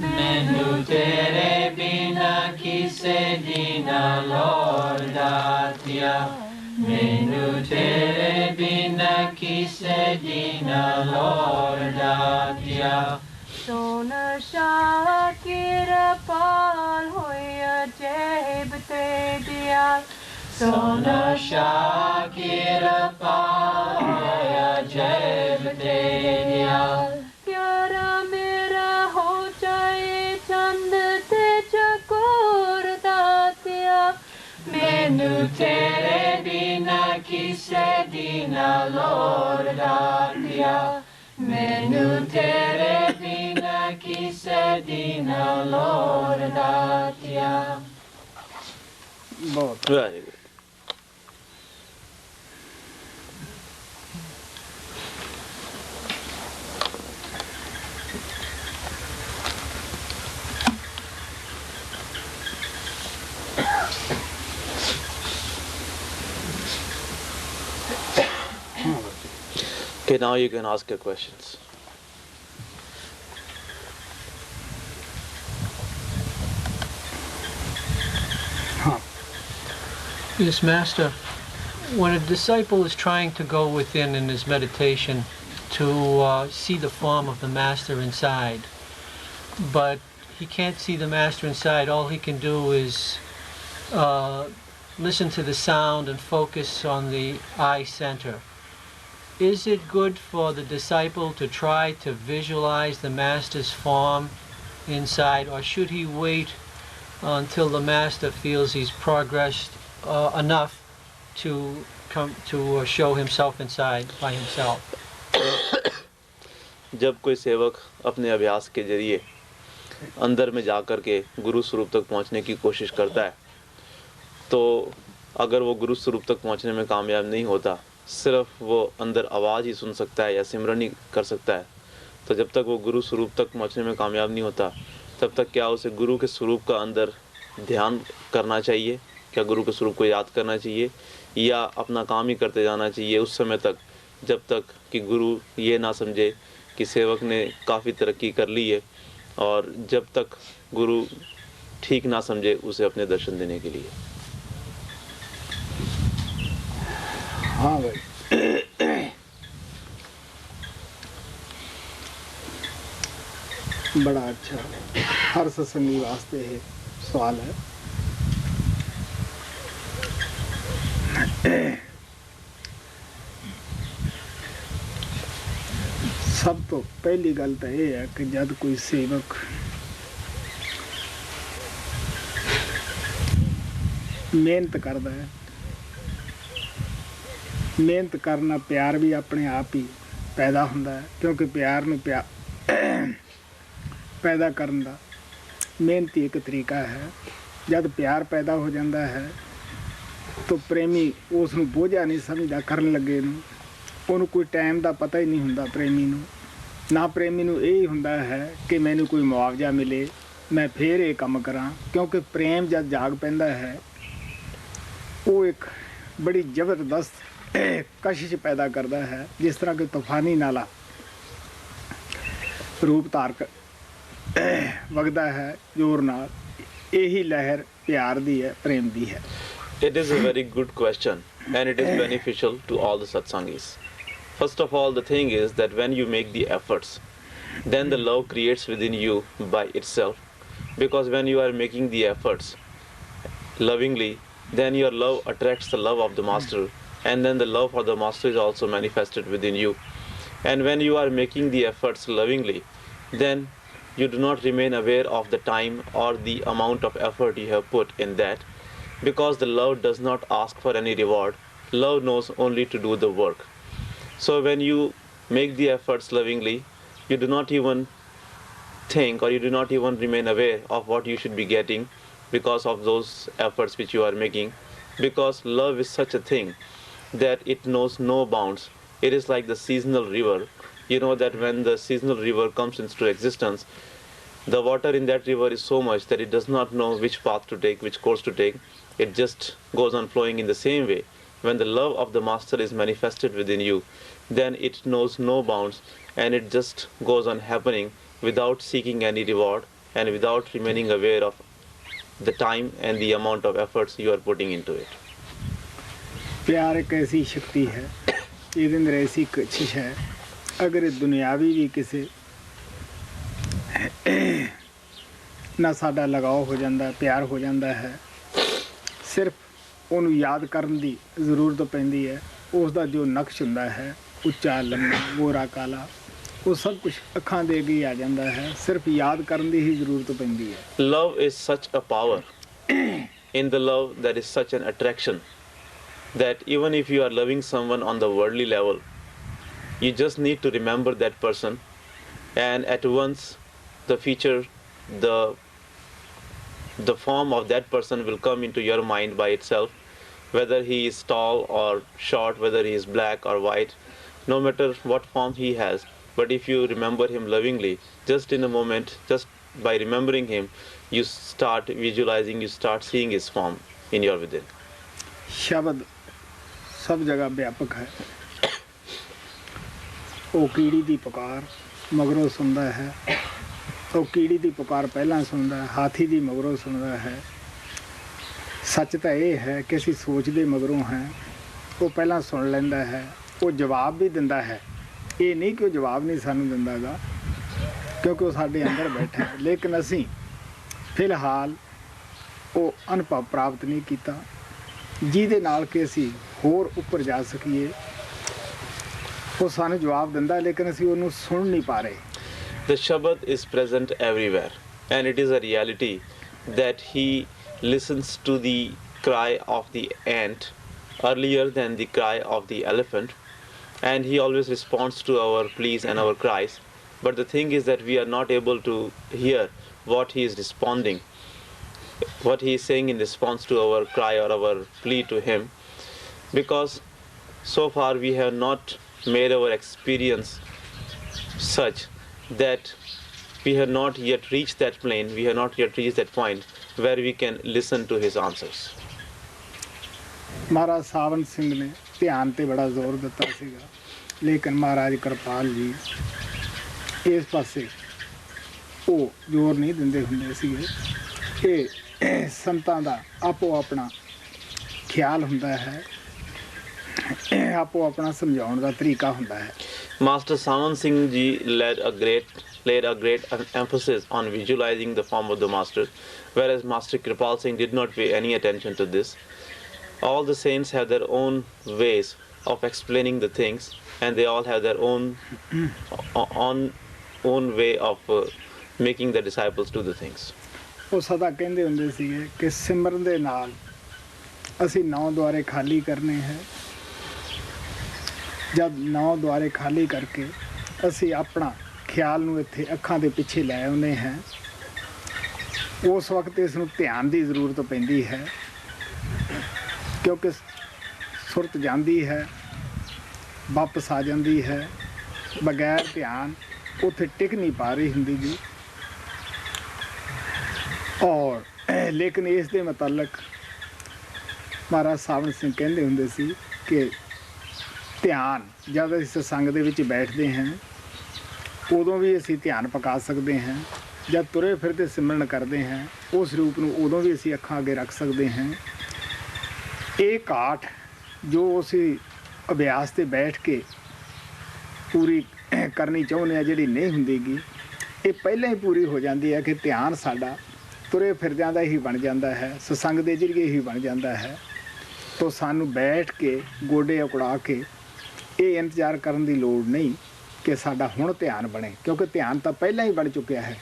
मैनू तेरे बिना किसे दीना लौड़दातिया मैनू तेरे बिना किसे दीना लौड़दातिया सोन शाकिर पाल होया अजाइब तेदियाल सोन शाकिर पाल होया अजाइब तेदियाल प्यारा मेरा हो जाए चंद ते चकोर दातिया मैनू तेरे बिना किसे दीना लौड़दातिया मैनू तेरे बिना किसे दीना लौड़दातिया बहुत very good Okay, now you can ask your questions. Yes, Master. When a disciple is trying to go within in his meditation to see the form of the Master inside, but he can't see the Master inside, all he can do is listen to the sound and focus on the eye center. Is it good for the disciple to try to visualize the Master's form inside, or should he wait until the Master feels he's progressed enough to come to show himself inside by himself? जब कोई सेवक अपने अभ्यास के जरिए अंदर में जाकर के गुरु स्वरूप तक पहुंचने की कोशिश करता है, तो अगर वो गुरु स्वरूप तक पहुंचने में कामयाब नहीं होता, सिर्फ वो अंदर आवाज़ ही सुन सकता है या सिमरन ही कर सकता है, तो जब तक वो गुरु स्वरूप तक पहुंचने में कामयाब नहीं होता, तब तक क्या उसे गुरु के स्वरूप का अंदर ध्यान करना चाहिए, क्या गुरु के स्वरूप को याद करना चाहिए, या अपना काम ही करते जाना चाहिए उस समय तक जब तक कि गुरु ये ना समझे कि सेवक ने काफ़ी तरक्की कर ली है, और जब तक गुरु ठीक ना समझे उसे अपने दर्शन देने के लिए? हाँ भाई, बड़ा अच्छा हर सत्संगी वास्ते है सवाल है। सब तो पहली गल तो यह है कि जब कोई सेवक मेहनत करता है, मेहनत करना प्यार भी अपने आप ही पैदा होता है, क्योंकि प्यार में पैदा करने का मेहनत ही एक तरीका है। जब प्यार पैदा हो जाता है तो प्रेमी उसनूं बोझा नहीं समझदा करन लगे नूं, उन्होंने कोई टाइम का पता ही नहीं हुंदा। प्रेमी नूं ना प्रेमी नूं यही हुंदा है कि मैनूं कोई मुआवजा मिले, मैं फिर ये काम करा, क्योंकि प्रेम जब जाग पैंदा है वो एक बड़ी ज़बरदस्त कशिश पैदा करता है, जिस तरह के तूफानी नाला रूप धार वगदा है जोर नाल, यही लहर प्यार दी है, प्रेम दी है। It is a very good question, and it is beneficial to all the satsangis. First of all, the thing is that when you make the efforts, then the love creates within you by itself, because when you are making the efforts lovingly, then your love attracts the love of the master, and then the love for the master is also manifested within you. And when you are making the efforts lovingly, then you do not remain aware of the time or the amount of effort you have put in that, because the love does not ask for any reward. Love knows only to do the work. So when you make the efforts lovingly, you do not even think, or you do not even remain aware of what you should be getting because of those efforts which you are making, because love is such a thing that it knows no bounds. It is like the seasonal river. You know that when the seasonal river comes into existence, the water in that river is so much that it does not know which path to take, which course to take. It just goes on flowing in the same way. When the love of the master is manifested within you, then it knows no bounds, and it just goes on happening without seeking any reward, and without remaining aware of the time and the amount of efforts you are putting into it. प्यार एक ऐसी शक्ति है, ਇਹਦੇ ਅੰਦਰ ऐसी कशिश है, अगर ਇਹ दुनियावी भी किसी ना साडा लगाव हो जाता, प्यार हो जाता है, सिर्फ ਉਹਨੂੰ याद करने की जरूरत पैंदी है। उसका जो नक्श हुंदा है, उच्चा लम्मा गोरा काला, वो सब कुछ अखां दे के आ जाता है, सिर्फ याद करने की ही जरूरत पैंदी है। Love is such a power. In the love there is such an attraction that even if you are loving someone on the worldly level, you just need to remember that person, and at once the feature, the form of that person will come into your mind by itself, whether he is tall or short, whether he is black or white, no matter what form he has. But if you remember him lovingly, just in a moment, just by remembering him, you start visualizing, you start seeing his form in your within. शब्द सब जगह व्यापक है। वो कीड़ी की पुकार मगरों सुनता है, वो कीड़ी की पुकार पहला सुनता है, हाथी की मगरों सुनता है। सच तो ये है कि असीं सोचते मगरों हैं, वो पहला सुन लेंदा है, वो जवाब भी दिंदा है। ये नहीं कि वो जवाब नहीं सानू दिंदा गा, क्योंकि वो साडे अंदर बैठा है, लेकिन असीं फिलहाल वो अनुभव प्राप्त नहीं किया ਜਿਹਦੇ ਨਾਲ ਕਿ ਅਸੀਂ ਹੋਰ ਉੱਪਰ ਜਾ ਸਕੀਏ। ਉਹ ਸਾਨੂੰ ਜਵਾਬ ਦਿੰਦਾ, ਲੇਕਿਨ ਅਸੀਂ ਉਹਨੂੰ ਸੁਣ ਨਹੀਂ ਪਾ ਰਹੇ। The Shabad is present everywhere, and it is a reality that he listens to the cry of the ant earlier than the cry of the elephant, and he always responds to our pleas and our cries. But the thing is that we are not able to hear what he is responding, what he is saying in response to our cry or our plea to him, because so far we have not made our experience such that we have not yet reached that plane, we have not yet reached that point where we can listen to his answers. महाराज सावन सिंह ने ध्यान ते बड़ा जोर दिता सीगा, लेकिन महाराज कृपाल जी इस पासे वो जोर नहीं दिंदे हुंदे सीगे। ये संतां दा आपो अपना ख्याल हुंदा है, आपो अपना समझाउण दा तरीका हुंदा है। Master Savan Singh ji laid a great emphasis on visualizing the form of the master, whereas Master Kripal Singh did not pay any attention to this. All the saints have their own ways of explaining the things, and they all have their own way of making the disciples do the things. ਉਹ ਸਦਾ ਕਹਿੰਦੇ ਹੁੰਦੇ ਸੀਗੇ ਕਿ ਸਿਮਰਨ ਦੇ ਨਾਲ ਅਸੀਂ 9 ਦੁਆਰੇ ਖਾਲੀ ਕਰਨੇ ਹੈ। ਜਦ 9 ਦੁਆਰੇ ਖਾਲੀ ਕਰਕੇ ਅਸੀਂ ਆਪਣਾ ਖਿਆਲ ਨੂੰ ਇੱਥੇ ਅੱਖਾਂ ਦੇ ਪਿੱਛੇ ਲੈ ਆਉਂਦੇ ਹਾਂ, ਉਸ ਵਕਤ ਇਸ ਨੂੰ ਧਿਆਨ ਦੀ ਜ਼ਰੂਰਤ ਪੈਂਦੀ ਹੈ, ਕਿਉਂਕਿ ਸੁਰਤ ਜਾਂਦੀ ਹੈ, ਵਾਪਸ ਆ ਜਾਂਦੀ ਹੈ, ਬਗੈਰ ਧਿਆਨ ਉੱਥੇ ਟਿਕ ਨਹੀਂ ਪਾ ਰਹੀ ਹੁੰਦੀ ਜੀ। और लेकिन इस दे मुतालक महाराज सावन सिंह कहते हुंदे सी कि ध्यान जब असीं सत्संग दे विच बैठते हैं उदों भी असीं ध्यान पका सकते हैं, जब तुरे फिरते सिमरन करते हैं उस रूप नूं उदों भी असीं अखां अगे रख सकते हैं। ये घाट जो असीं अभ्यास ते बैठ के पूरी करनी चाहुंदे आ, जिहड़ी नहीं हुंदीगी, ये पहलां ही पूरी हो जाती है कि ध्यान साडा तुरे फिरदियां दा ही बन जाता है, सत्संग के जरिए ही बन जाता है। तो सानू बैठ के गोडे उकड़ा के ये इंतजार करने की लोड़ नहीं कि साडा हुण ध्यान बने, क्योंकि ध्यान तो पहला ही बन चुका है।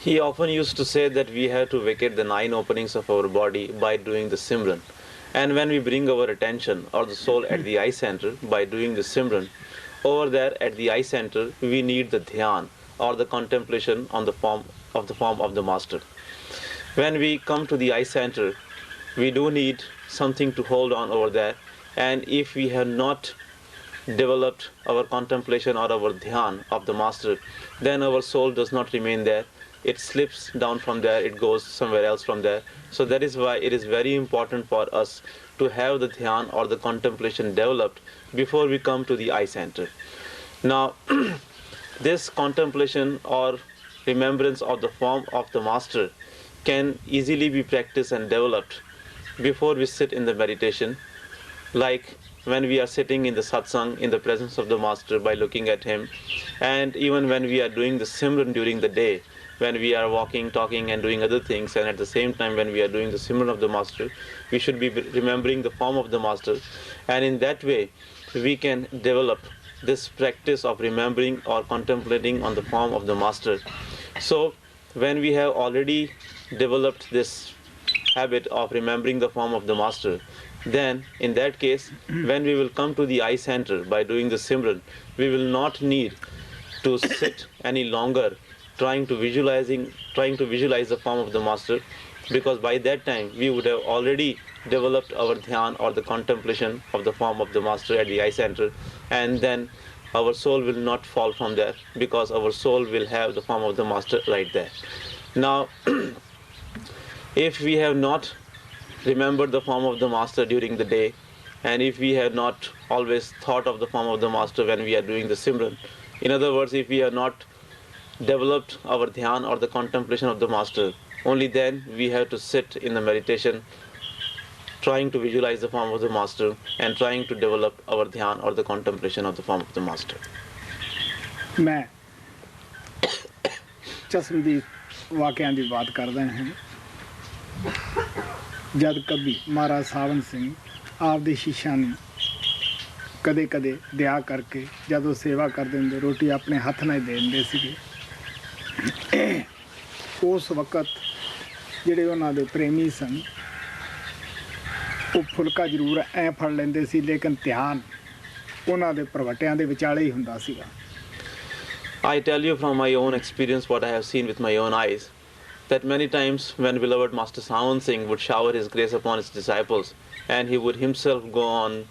He often used to say that we have to vacate the 9 openings of our body by doing the Simran. And when we bring our attention or the soul at the eye center by doing the Simran, over there at the eye center we need the Dhyan or the contemplation on the form of the Master. When we come to the eye center, we do need something to hold on over there, and if we have not developed our contemplation or our dhyan of the Master, then our soul does not remain there. It slips down from there, it goes somewhere else from there. So that is why it is very important for us to have the dhyan or the contemplation developed before we come to the eye center. Now, this contemplation or remembrance of the form of the master can easily be practiced and developed before we sit in the meditation, like when we are sitting in the satsang in the presence of the master by looking at him, and even when we are doing the simran during the day, when we are walking, talking and doing other things, and at the same time when we are doing the simran of the master, we should be remembering the form of the master, and in that way we can develop this practice of remembering or contemplating on the form of the master. So when we have already developed this habit of remembering the form of the master, then in that case, when we will come to the eye center by doing the simran, we will not need to sit any longer trying to visualize the form of the master, because by that time we would have already developed our dhyan or the contemplation of the form of the master at the eye center, and then our soul will not fall from there, because our soul will have the form of the master right there. Now if we have not remembered the form of the master during the day, and if we have not always thought of the form of the master when we are doing the simran, in other words, if we have not developed our dhyan or the contemplation of the master, only then we have to sit in the meditation trying to visualize the form of the master and trying to develop our dhyan or the contemplation of the form of the master. मैं चश्मदीद वाक़ियां दी बात करदा हां। जद कभी महाराज सावन सिंह आपदे शिष्यां ने कदे कदे दया करके जदों सेवा कर दिंदे, रोटी अपने हथ नाल दे दिंदे सीगे, उस वक्त जिहड़े उन्हां दे प्रेमी सन वो फुलका जरूर ऐ फड़ लेंदे सी, लेकिन ध्यान उन्हां दे प्रवटियां दे विचाले ही हुंदा सीगा। I tell you from my own experience what I have seen with my own eyes, that many times when beloved Master Sant Singh would shower his grace upon his disciples, and he would himself go on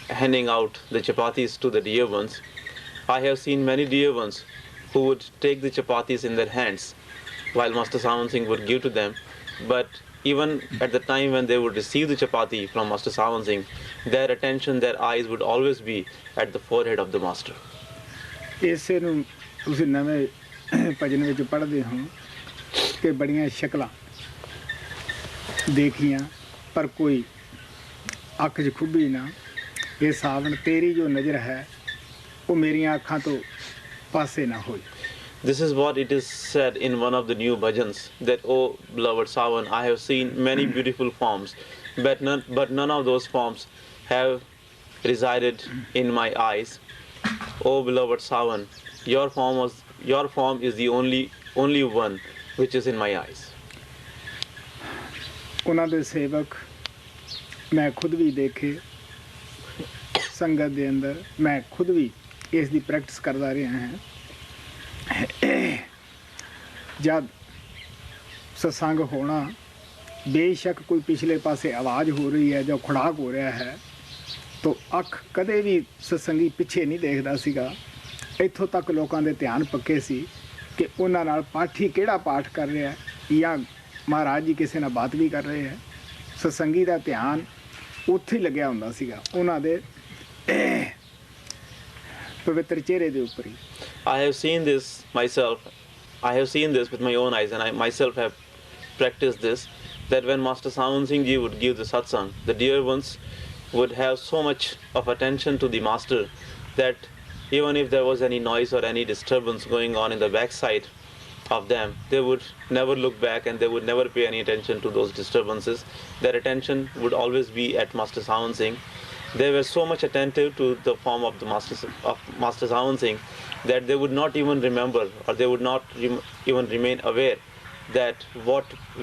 handing out the chapatis to the dear ones, I have seen many dear ones who would take the chapatis in their hands while Master Sant Singh would give to them, but even at the time when they would receive the chapati from Master Sant Singh, their attention, their eyes would always be at the forehead of the Master. ਇਸੇ ਨੂੰ ਤੁਸੀਂ ਨਵੇਂ ਭਜਨ ਵਿੱਚ ਪੜ੍ਹਦੇ ਹੋ ਕਿ ਬੜੀਆਂ ਸ਼ਕਲਾਂ ਦੇਖੀਆਂ ਪਰ ਕੋਈ ਅੱਖ 'ਚ ਖੁੱਭੀ ਨਾ, ਇਹ ਸਾਵਣ ਤੇਰੀ ਜੋ ਨਜ਼ਰ ਹੈ ਉਹ ਮੇਰੀਆਂ ਅੱਖਾਂ ਤੋਂ ਪਾਸੇ ਨਾ ਹੋਈ। This is what it is said in one of the new bhajans, that, "O beloved Savan, I have seen many beautiful forms, but none of those forms have resided in my eyes. O beloved Savan, your form is the only one which is in my eyes." ਉਹਨਾਂ ਦੇ ਸੇਵਕ ਮੈਂ ਖੁਦ ਵੀ ਦੇਖੇ ਸੰਗਤ ਦੇ ਅੰਦਰ, ਮੈਂ ਖੁਦ ਵੀ ਇਸ ਦੀ ਪ੍ਰੈਕਟਿਸ ਕਰਦਾ ਰਿਹਾ ਹਾਂ। जब सत्संग होना, बेशक कोई पिछले पासे आवाज़ हो रही है, जो खुड़ाक हो रहा है, तो अख कदे भी सत्संगी पिछे नहीं देखदा सीगा। इत्थों तक लोगों के ध्यान पक्के सी कि उन्हां नाल पाठी किहड़ा पाठ कर रहा है या महाराज जी किसी नाल बात भी कर रहे हैं। सत्संगी का ध्यान उत्थे ही लग्या हुंदा सीगा, उन्हां दे पवित्र चेहरे दे उपर ही। I have seen this myself. I have seen this with my own eyes, and I myself have practiced this, that when Master Sant Singh Ji would give the satsang, the dear ones would have so much of attention to the master that even if there was any noise or any disturbance going on in the backside of them, they would never look back and they would never pay any attention to those disturbances. Their attention would always be at Master Sant Singh. They were so much attentive to the form of the Master Sant Singh that they would not even remember, or they would not even remain aware that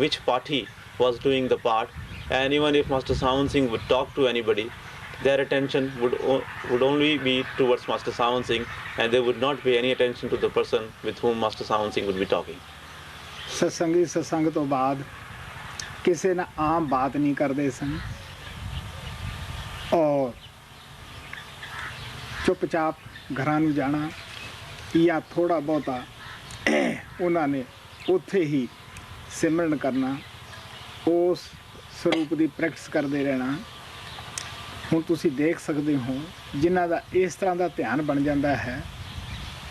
which party was doing the part. And even if Master Sant Singh would talk to anybody, their attention would only be towards Master Sant Singh, and they would not pay any attention to the person with whom Master Sant Singh would be talking. सत्संगी सत्संग तो बाद किसी ने आम बात नहीं करते सन और चुपचाप घरां नूं जाना या थोड़ा बहुता उन्होंने उत्थे ही सिमरन करना, उस स्वरूप की प्रैक्टिस करते रहना। हुण तुसीं देख सकते हो जिन्हां दा इस तरह का ध्यान बन जाता है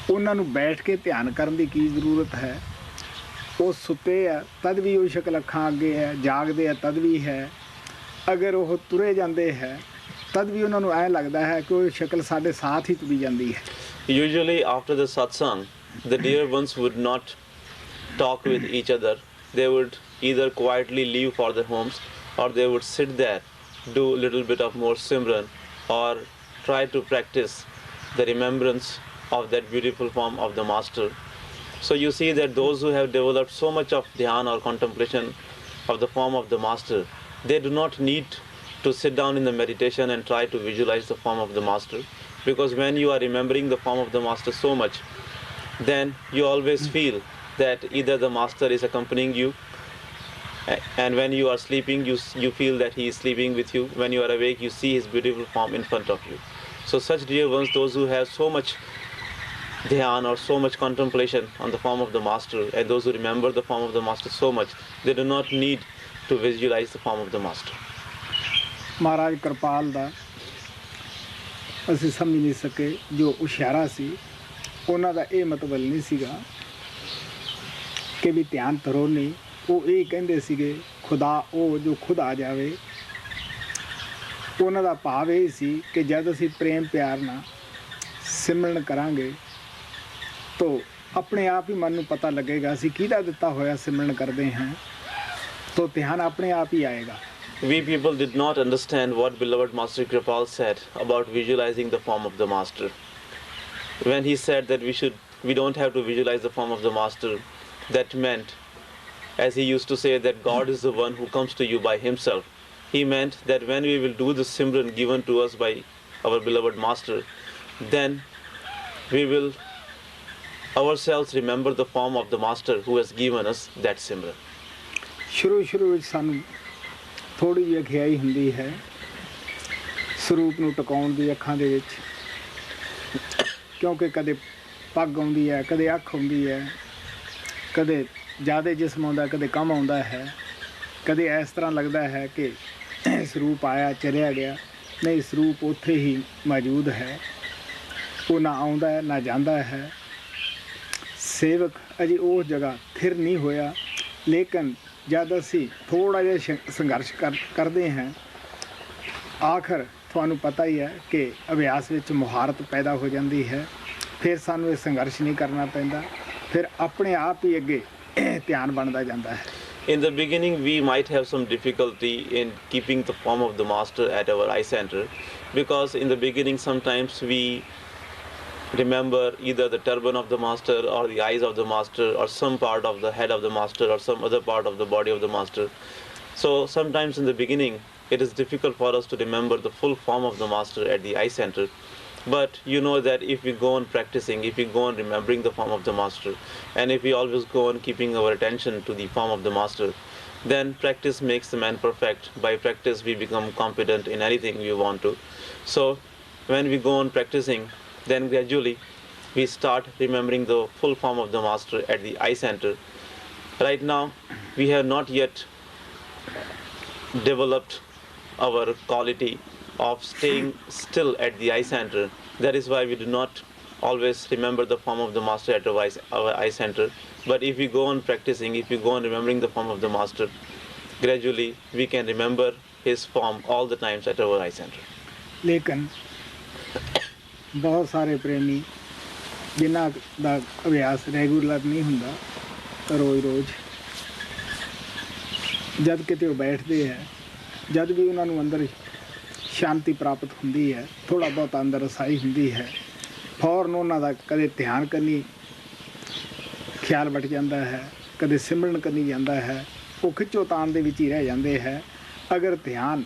ਉਹਨਾਂ ਨੂੰ ਬੈਠ ਕੇ ਧਿਆਨ ਕਰਨ ਦੀ ਕੀ ਜ਼ਰੂਰਤ ਹੈ। ਉਹ ਸੁੱਤੇ ਆ ਤਦ ਵੀ ਉਹ ਸ਼ਕਲ ਅੱਖਾਂ ਅੱਗੇ ਹੈ, ਜਾਗਦੇ ਆ ਤਦ ਵੀ ਹੈ, ਅਗਰ ਉਹ ਤੁਰੇ ਜਾਂਦੇ ਹੈ ਤਦ ਵੀ ਉਹਨਾਂ ਨੂੰ ਐਂ ਲੱਗਦਾ ਹੈ ਕਿ ਉਹ ਸ਼ਕਲ ਸਾਡੇ ਸਾਥ ਹੀ ਤੁਰੀ ਜਾਂਦੀ ਹੈ। Usually after the satsang, the dear ones would not talk with each other. They would either quietly leave for their homes, or they would sit there, do a little bit of more simran, or try to practice the remembrance of that beautiful form of the master. So you see that those who have developed so much of dhyan or contemplation of the form of the master, they do not need to sit down in the meditation and try to visualize the form of the master, because when you are remembering the form of the master so much, then you always feel that either the master is accompanying you, and when you are sleeping you feel that he is sleeping with you. When you are awake, you see his beautiful form in front of you. So such dear ones, those who have so much dhyan or so much contemplation on the form of the master, and those who remember the form of the master so much, they do not need to visualize the form of the master. ਮਹਾਰਾਜ ਕਿਰਪਾਲ ਦਾ ਅਸੀਂ ਸਮਝ ਨਹੀਂ ਸਕੇ ਜੋ ਇਸ਼ਾਰਾ ਸੀ, ਉਹਨਾਂ ਦਾ ਇਹ ਮਤਲਬ ਨਹੀਂ ਸੀਗਾ ਕਿ ਵੀ ਧਿਆਨ ਧਰੋ ਨਹੀਂ। ਉਹ ਇਹ ਕਹਿੰਦੇ ਸੀਗੇ ਖੁਦਾ ਉਹ ਜੋ ਖੁਦ ਆ ਜਾਵੇ। ਉਹਨਾਂ ਦਾ ਭਾਵ ਇਹ ਸੀ ਕਿ ਜਦ ਅਸੀਂ ਪ੍ਰੇਮ ਪਿਆਰ ਨਾਲ ਸਿਮਰਨ ਕਰਾਂਗੇ ਤਾਂ ਆਪਣੇ ਆਪ ਹੀ ਮਨ ਨੂੰ ਪਤਾ ਲੱਗੇਗਾ ਅਸੀਂ ਕਿਹਦਾ ਦਿੱਤਾ ਹੋਇਆ ਸਿਮਰਨ ਕਰਦੇ ਹਾਂ, ਤਾਂ ਧਿਆਨ ਆਪਣੇ ਆਪ ਹੀ ਆਏਗਾ। We people did not understand what beloved Master Kripal said about visualizing the form of the master. When he said that we don't have to visualize the form of the master, that meant, as he used to say, that God is the one who comes to you by himself. He meant that when we will do the simran given to us by our beloved master, then we will ourselves remember the form of the master who has given us that simran. ਸ਼ੁਰੂ ਵਿੱਚ ਸਾਨੂੰ ਥੋੜ੍ਹੀ ਜਿਹੀ ਅਖਿਆਈ ਹੁੰਦੀ ਹੈ ਸਰੂਪ ਨੂੰ ਟਿਕਾਉਣ ਦੀ ਅੱਖਾਂ ਦੇ ਵਿੱਚ, ਕਿਉਂਕਿ ਕਦੇ ਪੱਗ ਆਉਂਦੀ ਹੈ, ਕਦੇ ਅੱਖ ਆਉਂਦੀ ਹੈ, ਕਦੇ ਜ਼ਿਆਦਾ ਜਿਸਮ ਆਉਂਦਾ, ਕਦੇ ਕਮ ਆਉਂਦਾ ਹੈ, ਕਦੇ ਇਸ ਤਰ੍ਹਾਂ ਲੱਗਦਾ ਹੈ ਕਿ ਸਰੂਪ ਆਇਆ ਚਲਿਆ ਗਿਆ। ਨਹੀਂ, ਸਰੂਪ ਉੱਥੇ ਹੀ ਮੌਜੂਦ ਹੈ, ਉਹ ਨਾ ਆਉਂਦਾ ਹੈ ਨਾ ਜਾਂਦਾ ਹੈ। ਸੇਵਕ ਅਜੇ ਉਸ ਜਗ੍ਹਾ ਥਿਰ ਨਹੀਂ ਹੋਇਆ, ਲੇਕਿਨ ਜਦ ਅਸੀਂ ਥੋੜ੍ਹਾ ਜਿਹਾ ਸੰਘਰਸ਼ ਕਰਦੇ ਹਾਂ, ਆਖਰ ਤੁਹਾਨੂੰ ਪਤਾ ਹੀ ਹੈ ਕਿ ਅਭਿਆਸ ਵਿੱਚ ਮੁਹਾਰਤ ਪੈਦਾ ਹੋ ਜਾਂਦੀ ਹੈ। ਫਿਰ ਸਾਨੂੰ ਇਹ ਸੰਘਰਸ਼ ਨਹੀਂ ਕਰਨਾ ਪੈਂਦਾ, ਫਿਰ ਆਪਣੇ ਆਪ ਹੀ ਅੱਗੇ ਧਿਆਨ ਬਣਦਾ ਜਾਂਦਾ ਹੈ। In the beginning, we might have some difficulty in keeping the form of the master at our eye center, because in the beginning sometimes we remember either the turban of the master or the eyes of the master or some part of the head of the master or some other part of the body of the master. So sometimes in the beginning it is difficult for us to remember the full form of the master at the eye center. But you know that if we go on practicing, if we go on remembering the form of the master, and if we always go on keeping our attention to the form of the master, then practice makes the man perfect. By practice we become competent in anything we want to. So when we go on practicing, then gradually we start remembering the full form of the master at the eye center. Right now we have not yet developed our quality of staying still at the eye center. That is why we do not always remember the form of the master at our eye center. But if we go on practicing, if we go on remembering the form of the master, gradually we can remember his form all the times at our eye center. ਲੇਕਿਨ ਬਹੁਤ ਸਾਰੇ ਪ੍ਰੇਮੀ ਜਿਨ੍ਹਾਂ ਦਾ ਅਭਿਆਸ regular ਨਹੀਂ ਹੁੰਦਾ ਰੋਜ਼ ਜਦ ਕਿਤੇ ਉਹ ਬੈਠਦੇ ਹੈ, ਜਦ ਵੀ ਉਹਨਾਂ ਨੂੰ ਅੰਦਰ ਸ਼ਾਂਤੀ ਪ੍ਰਾਪਤ ਹੁੰਦੀ ਹੈ, ਥੋੜ੍ਹਾ ਬਹੁਤ ਅੰਦਰ ਰਸਾਈ ਹੁੰਦੀ ਹੈ, ਫੌਰਨ ਉਹਨਾਂ ਦਾ ਕਦੇ ਧਿਆਨ ਕਰਨੀ ਖਿਆਲ ਵਟ ਜਾਂਦਾ ਹੈ, ਕਦੇ ਸਿਮਰਨ ਕਰਨੀ ਜਾਂਦਾ ਹੈ, ਉਹ ਖਿੱਚੋਤਾਣ ਦੇ ਵਿੱਚ ਹੀ ਰਹਿ ਜਾਂਦੇ ਹੈ। ਅਗਰ ਧਿਆਨ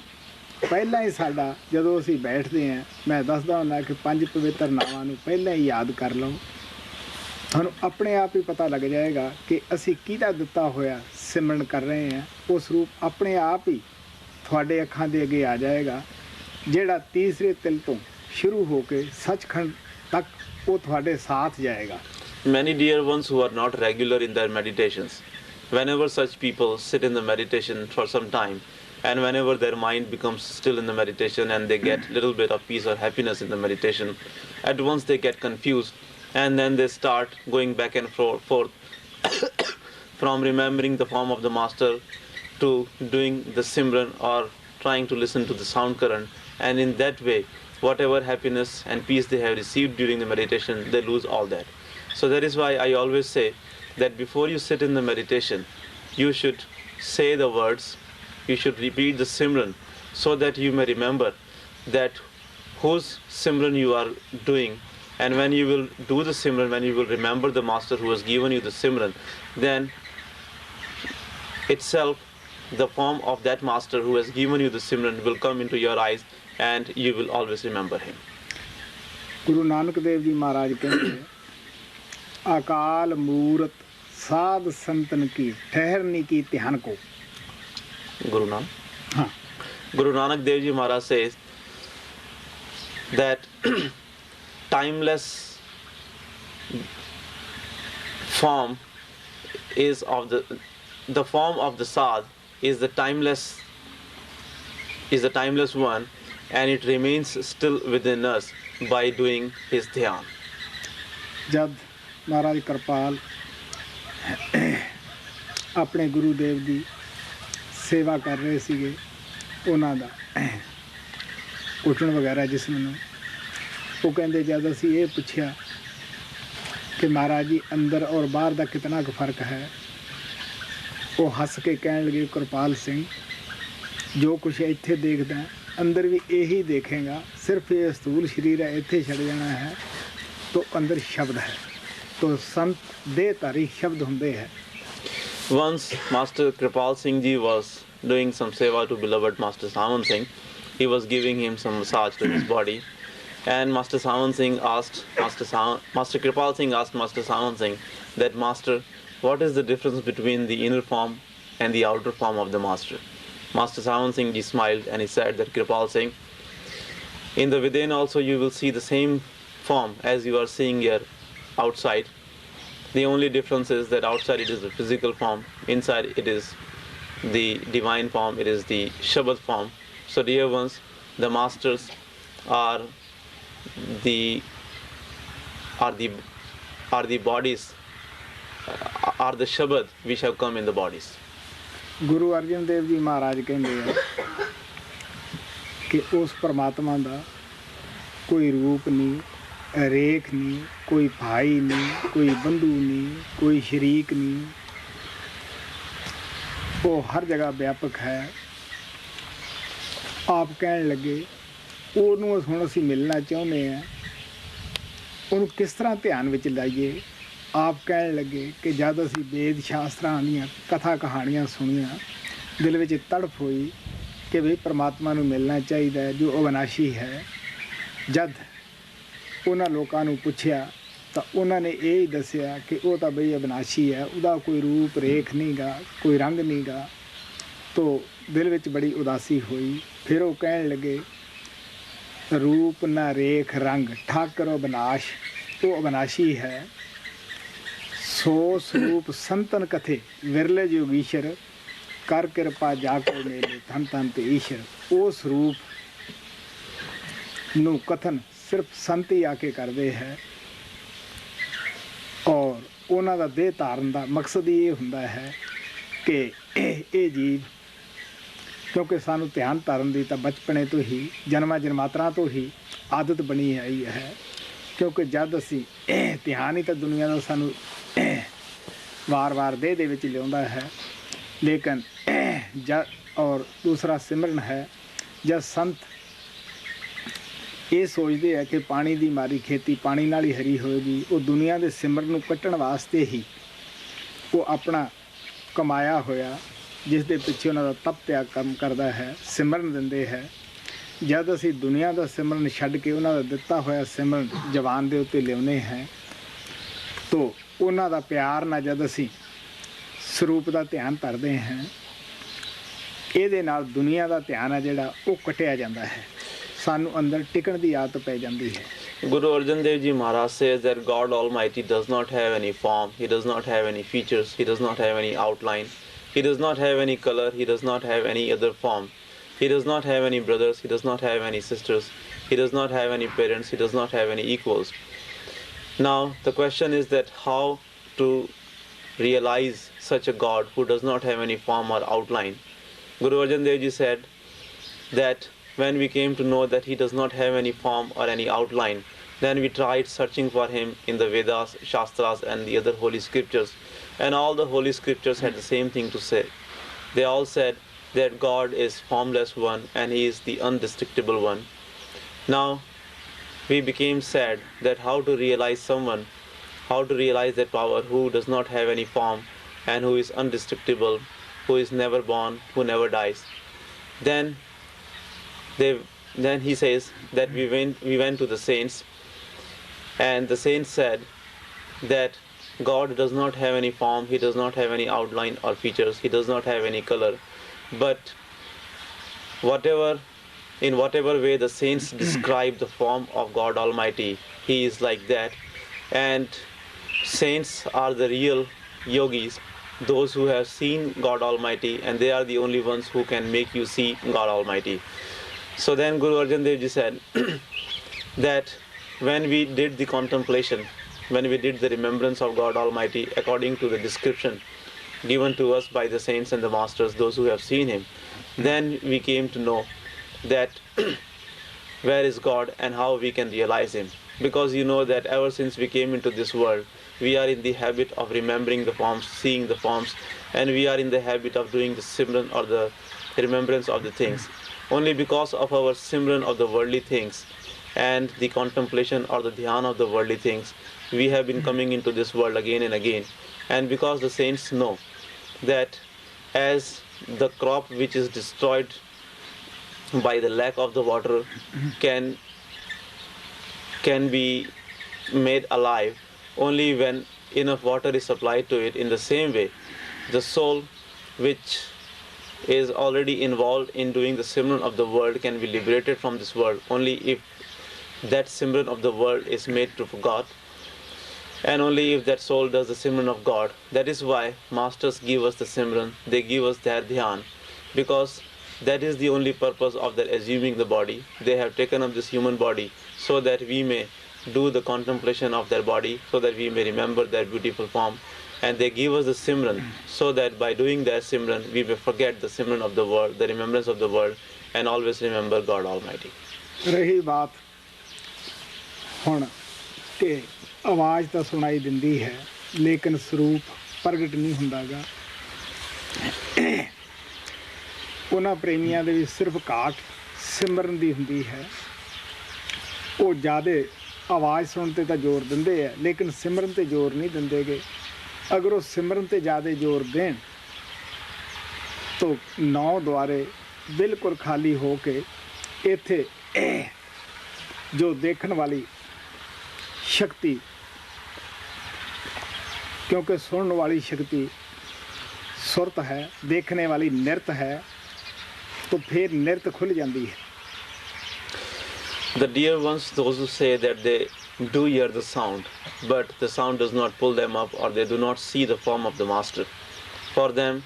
ਪਹਿਲਾਂ ਹੀ ਸਾਡਾ ਜਦੋਂ ਅਸੀਂ ਬੈਠਦੇ ਹਾਂ, ਮੈਂ ਦੱਸਦਾ ਹੁੰਦਾ ਕਿ 5 ਪਵਿੱਤਰ ਨਾਵਾਂ ਨੂੰ ਪਹਿਲਾਂ ਹੀ ਯਾਦ ਕਰ ਲਓ, ਤੁਹਾਨੂੰ ਆਪਣੇ ਆਪ ਹੀ ਪਤਾ ਲੱਗ ਜਾਏਗਾ ਕਿ ਅਸੀਂ ਕਿਹਦਾ ਦਿੱਤਾ ਹੋਇਆ ਸਿਮਰਨ ਕਰ ਰਹੇ ਹਾਂ। ਉਹ ਸਰੂਪ ਆਪਣੇ ਆਪ ਹੀ ਤੁਹਾਡੇ ਅੱਖਾਂ ਦੇ ਅੱਗੇ ਆ ਜਾਏਗਾ, ਜਿਹੜਾ ਤੀਸਰੇ ਤਿਲ ਤੋਂ ਸ਼ੁਰੂ ਹੋ ਕੇ ਸੱਚਖੰਡ ਤੱਕ ਉਹ ਤੁਹਾਡੇ ਸਾਥ ਜਾਏਗਾ। Many dear ones who are not regular in their meditations, whenever such people sit in the meditation for some time, and whenever their mind becomes still in the meditation and they get little bit of peace or happiness in the meditation, at once they get confused and then they start going back and forth from remembering the form of the master to doing the Simran or trying to listen to the sound current, and in that way whatever happiness and peace they have received during the meditation, they lose all that. So that is why I always say that before you sit in the meditation, you should say the words, you should repeat the Simran, so that you may remember that whose Simran you are doing. And when you will do the Simran, when you will remember the master who has given you the Simran, then itself the form of that master who has given you the Simran will come into your eyes, and you will always remember him. Guru Nanak Dev Ji Maharaj कहते अकाल मूरत साध संतन की ठहरने की ध्यान को. Guru Nanak? हाँ. Guru Nanak Dev Ji Maharaj says that timeless form is of the form of the sadh is the timeless one, and it remains still within us by doing his dhyan. जब महाराज कृपाल ਆਪਣੇ ਗੁਰੂ ਦੇਵ ਦੀ ਸੇਵਾ ਕਰ ਰਹੇ ਸੀਗੇ, ਉਹਨਾਂ ਦਾ ਉੱਠਣ ਵਗੈਰਾ ਜਿਸਮ ਨੂੰ, ਉਹ ਕਹਿੰਦੇ ਜਦ ਅਸੀਂ ਇਹ ਪੁੱਛਿਆ ਕਿ ਮਹਾਰਾਜ ਜੀ ਅੰਦਰ ਔਰ ਬਾਹਰ ਦਾ ਕਿਤਨਾ ਕੁ ਫਰਕ ਹੈ, ਉਹ ਹੱਸ ਕੇ ਕਹਿਣ ਲੱਗੇ ਕਿਰਪਾਲ ਸਿੰਘ, ਜੋ ਕੁਛ ਇੱਥੇ ਦੇਖਦਾ ਅੰਦਰ ਵੀ ਇਹੀ ਦੇਖੇਗਾ, ਸਿਰਫ ਇਹ ਸਥੂਲ ਸਰੀਰ ਹੈ ਇੱਥੇ ਛੱਡ ਜਾਣਾ ਹੈ, तो अंदर शब्द है, तो संत देहधारी शब्द होंगे है. Once Master Kripal Singh Ji was doing some seva to beloved Master Sawan Singh. He was giving him some massage to his body, and Master Kripal Singh asked Master Sawan Singh that, Master, what is the difference between the inner form and the outer form of the master? Master Sawan Singh Ji smiled and he said that, Kripal Singh, in the within also you will see the same form as you are seeing here outside. The only difference is that outside it is the physical form, inside it is the divine form, it is the Shabad form. So dear ones, the masters are the bodies, are the Shabad which have come in the bodies. Guru Arjan Dev Ji Maharaj ਕਹਿੰਦੇ ਆ ਕਿ ਉਸ ਪਰਮਾਤਮਾ ਦਾ ਕੋਈ ਰੂਪ ਨਹੀਂ, ਰੇਖ ਨਹੀਂ, ਕੋਈ ਭਾਈ ਨਹੀਂ, ਕੋਈ ਬੰਧੂ ਨਹੀਂ, ਕੋਈ ਸ਼ਰੀਕ ਨਹੀਂ, ਉਹ ਹਰ ਜਗ੍ਹਾ ਵਿਆਪਕ ਹੈ. ਆਪ ਕਹਿਣ ਲੱਗੇ ਉਹਨੂੰ ਹੁਣ ਅਸੀਂ ਮਿਲਣਾ ਚਾਹੁੰਦੇ ਹਾਂ, ਉਹਨੂੰ ਕਿਸ ਤਰ੍ਹਾਂ ਧਿਆਨ ਵਿੱਚ ਲਾਈਏ. ਆਪ ਕਹਿਣ ਲੱਗੇ ਕਿ ਜਦ ਅਸੀਂ ਵੇਦ ਸ਼ਾਸਤਰਾਂ ਦੀਆਂ ਕਥਾ ਕਹਾਣੀਆਂ ਸੁਣੀਆਂ, ਦਿਲ ਵਿੱਚ ਤੜਫ ਹੋਈ ਕਿ ਵੀ ਪਰਮਾਤਮਾ ਨੂੰ ਮਿਲਣਾ ਚਾਹੀਦਾ ਹੈ ਜੋ ਅਵਿਨਾਸ਼ੀ ਹੈ. ਜਦ ਉਹਨਾਂ ਲੋਕਾਂ ਨੂੰ ਪੁੱਛਿਆ ਤਾਂ ਉਹਨਾਂ ਨੇ ਇਹ ਹੀ ਦੱਸਿਆ ਕਿ ਉਹ ਤਾਂ ਬਈ ਅਵਿਨਾਸ਼ੀ ਹੈ, ਉਹਦਾ ਕੋਈ ਰੂਪ ਰੇਖ ਨਹੀਂ ਗਾ, ਕੋਈ ਰੰਗ ਨਹੀਂ ਗਾ. ਤੋ ਦਿਲ ਵਿੱਚ ਬੜੀ ਉਦਾਸੀ ਹੋਈ. ਫਿਰ ਉਹ ਕਹਿਣ ਲੱਗੇ ਰੂਪ ਨਾ ਰੇਖ ਰੰਗ ਠਾਕਰ ਅਵਿਨਾਸ਼, ਉਹ ਅਵਿਨਾਸ਼ੀ ਹੈ. ਸੋ ਸਰੂਪ ਸੰਤਨ ਕਥੇ ਵਿਰਲੇ ਜੋਗੀਸ਼ਰ, ਕਰ ਕਿਰਪਾ ਜਾ ਕੋ ਮੇਲੇ ਧੰਨ ਧੰਨ ਤੇ ਈਸ਼ਰ. ਉਸ ਰੂਪ ਨੂੰ ਕਥਨ ਸਿਰਫ ਸੰਤ ਹੀ ਆ ਕੇ ਕਰਦੇ ਹੈ, ਔਰ ਉਹਨਾਂ ਦਾ ਦੇਹ ਧਾਰਨ ਦਾ ਮਕਸਦ ਹੀ ਇਹ ਹੁੰਦਾ ਹੈ ਕਿ ਇਹ ਜੀਵ, ਕਿਉਂਕਿ ਸਾਨੂੰ ਧਿਆਨ ਧਾਰਨ ਦੀ ਤਾਂ ਬਚਪਨੇ ਤੋਂ ਹੀ ਜਨਮਾਂ ਜਨਮਾਤਰਾਂ ਤੋਂ ਹੀ ਆਦਤ ਬਣੀ ਆਈ ਹੈ. ਕਿਉਂਕਿ ਜਦ ਅਸੀਂ ਧਿਆਨ ਹੀ ਤਾਂ ਦੁਨੀਆ ਦਾ ਸਾਨੂੰ ਵਾਰ-ਵਾਰ ਦੇਹ ਦੇ ਵਿੱਚ ਲਿਆਉਂਦਾ ਹੈ. ਲੇਕਿਨ ਜਦ ਔਰ ਦੂਸਰਾ ਸਿਮਰਨ ਹੈ, ਜਦ ਸੰਤ ਇਹ ਸੋਚਦੇ ਆ ਕਿ ਪਾਣੀ ਦੀ ਮਾਰੀ ਖੇਤੀ ਪਾਣੀ ਨਾਲ ਹੀ ਹਰੀ ਹੋਏਗੀ, ਉਹ ਦੁਨੀਆ ਦੇ ਸਿਮਰਨ ਨੂੰ ਕੱਟਣ ਵਾਸਤੇ ਹੀ ਉਹ ਆਪਣਾ ਕਮਾਇਆ ਹੋਇਆ ਜਿਸ ਦੇ ਪਿੱਛੇ ਉਹਨਾਂ ਦਾ ਤਪ ਤਿਆਗ ਕੰਮ ਕਰਦਾ ਹੈ, ਸਿਮਰਨ ਦਿੰਦੇ ਹੈ. ਜਦ ਅਸੀਂ ਦੁਨੀਆ ਦਾ ਸਿਮਰਨ ਛੱਡ ਕੇ ਉਹਨਾਂ ਦਾ ਦਿੱਤਾ ਹੋਇਆ ਸਿਮਰਨ ਜਵਾਨ ਦੇ ਉੱਤੇ ਲਿਆਉਂਦੇ ਹੈ, ਤੋ ਉਹਨਾਂ ਦਾ ਪਿਆਰ ਨਾਲ ਜਦ ਅਸੀਂ ਸਰੂਪ ਦਾ ਧਿਆਨ ਧਰਦੇ ਹਾਂ, ਇਹਦੇ ਨਾਲ ਦੁਨੀਆ ਦਾ ਧਿਆਨ ਹੈ ਜਿਹੜਾ ਉਹ ਕੱਟਿਆ ਜਾਂਦਾ ਹੈ, ਸਾਨੂੰ ਅੰਦਰ ਟਿਕਣ ਦੀ ਆਦਤ ਪੈ ਜਾਂਦੀ ਹੈ. Guru Arjan Dev Ji Maharaj says that God Almighty does not have any form, He does not have any features, He does not have any outline, He does not have any color, He does not have any other form, He does not have any brothers, He does not have any sisters, He does not have any parents, He does not have any equals. Now the question is that how to realize such a God who does not have any form or outline. Guru Arjan Dev Ji said that when we came to know that he does not have any form or any outline, then we tried searching for him in the Vedas, Shastras and the other holy scriptures, and all the holy scriptures had the same thing to say. They all said that God is formless one and he is the undestructible one. Now we became sad that how to realize someone, how to realize that power who does not have any form and who is indestructible, who is never born, who never dies. Then he says that we went to the saints, and the saints said that God does not have any form, he does not have any outline or features, he does not have any color, but in whatever way the saints describe the form of God Almighty, he is like that. And saints are the real yogis, those who have seen God Almighty, and they are the only ones who can make you see God Almighty. So then Guru Arjan Dev Ji said that when we did the contemplation, when we did the remembrance of God Almighty according to the description given to us by the saints and the masters, those who have seen him, then we came to know that where is God and how we can realize him. Because you know that ever since we came into this world, we are in the habit of remembering the forms, seeing the forms, and we are in the habit of doing the simran or the remembrance of the things. Only because of our simran of the worldly things and the contemplation or the dhyana of the worldly things, we have been coming into this world again and again. And because the saints know that as the crop which is destroyed by the lack of the water can be made alive only when enough water is supplied to it, in the same way the soul which is already involved in doing the simran of the world can be liberated from this world only if that simran of the world is made to God, and only if that soul does the simran of God. That is why masters give us the simran, they give us their dhyan, because that is the only purpose of their assuming the body. They have taken up this human body so that we may do the contemplation of their body, so that we may remember their beautiful form. And they give us the simran so that by doing their simran we may forget the simran of the world, the remembrance of the world, and always remember God Almighty. रही बात ਹੁਣ ਕਿ ਆਵਾਜ਼ ਤਾਂ ਸੁਣਾਈ ਦਿੰਦੀ ਹੈ ਲੇਕਿਨ ਸਰੂਪ ਪ੍ਰਗਟ ਨਹੀਂ ਹੁੰਦਾਗਾ। ਉਹਨਾਂ ਪ੍ਰੇਮੀਆਂ ਦੇ ਵਿੱਚ ਸਿਰਫ ਘਾਟ ਸਿਮਰਨ ਦੀ ਹੁੰਦੀ ਹੈ। ਉਹ ਜ਼ਿਆਦਾ ਆਵਾਜ਼ ਸੁਣਨ 'ਤੇ ਤਾਂ ਜ਼ੋਰ ਦਿੰਦੇ ਆ ਲੇਕਿਨ ਸਿਮਰਨ 'ਤੇ ਜ਼ੋਰ ਨਹੀਂ ਦਿੰਦੇਗੇ। अगर वो सिमरन पे ज़्यादा जोर दें तो 9 द्वारे बिल्कुल खाली हो के इत्थे जो देखने वाली शक्ति, क्योंकि सुनने वाली शक्ति सुरत है, देखने वाली नृत्य है, तो फिर नृत्य खुल जाती है। The dear ones, those who say that they do hear the sound, but the sound does not pull them up, or they do not see the form of the master. For them,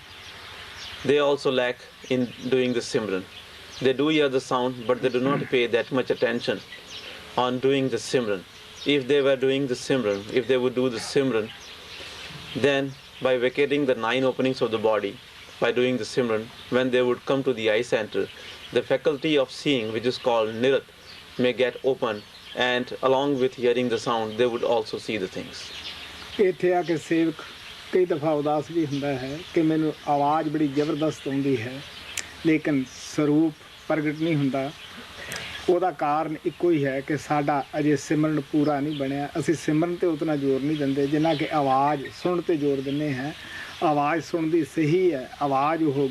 they also lack in doing the simran. They do hear the sound, but they do not pay that much attention on doing the simran. If they were doing the simran, if they would do the simran, then by vacating the 9 openings of the body, by doing the simran, when they would come to the eye center, the faculty of seeing, which is called nirat, may get open, and along with hearing the sound they would also see the things. ਇੱਥੇ ਆ ਕੇ ਸੇਵਕ ਕਈ ਦਫਾ ਉਦਾਸ ਵੀ ਹੁੰਦਾ ਹੈ ਕਿ ਮੈਨੂੰ ਆਵਾਜ਼ ਬੜੀ ਜ਼ਬਰਦਸਤ ਆਉਂਦੀ ਹੈ ਲੇਕਿਨ ਸਰੂਪ ਪ੍ਰਗਟ ਨਹੀਂ ਹੁੰਦਾ। ਉਹਦਾ ਕਾਰਨ ਇੱਕੋ ਹੀ ਹੈ ਕਿ ਸਾਡਾ ਅਜੇ ਸਿਮਰਨ ਪੂਰਾ ਨਹੀਂ ਬਣਿਆ। ਅਸੀਂ ਸਿਮਰਨ 'ਤੇ ਉਤਨਾ ਜ਼ੋਰ ਨਹੀਂ ਦਿੰਦੇ ਜਿੰਨਾ ਕਿ ਆਵਾਜ਼ ਸੁਣਨ 'ਤੇ ਜ਼ੋਰ ਦਿੰਦੇ ਹਾਂ। ਆਵਾਜ਼ ਸੁਣਦੀ ਸਹੀ ਹੈ, ਆਵਾਜ਼ ਉਹ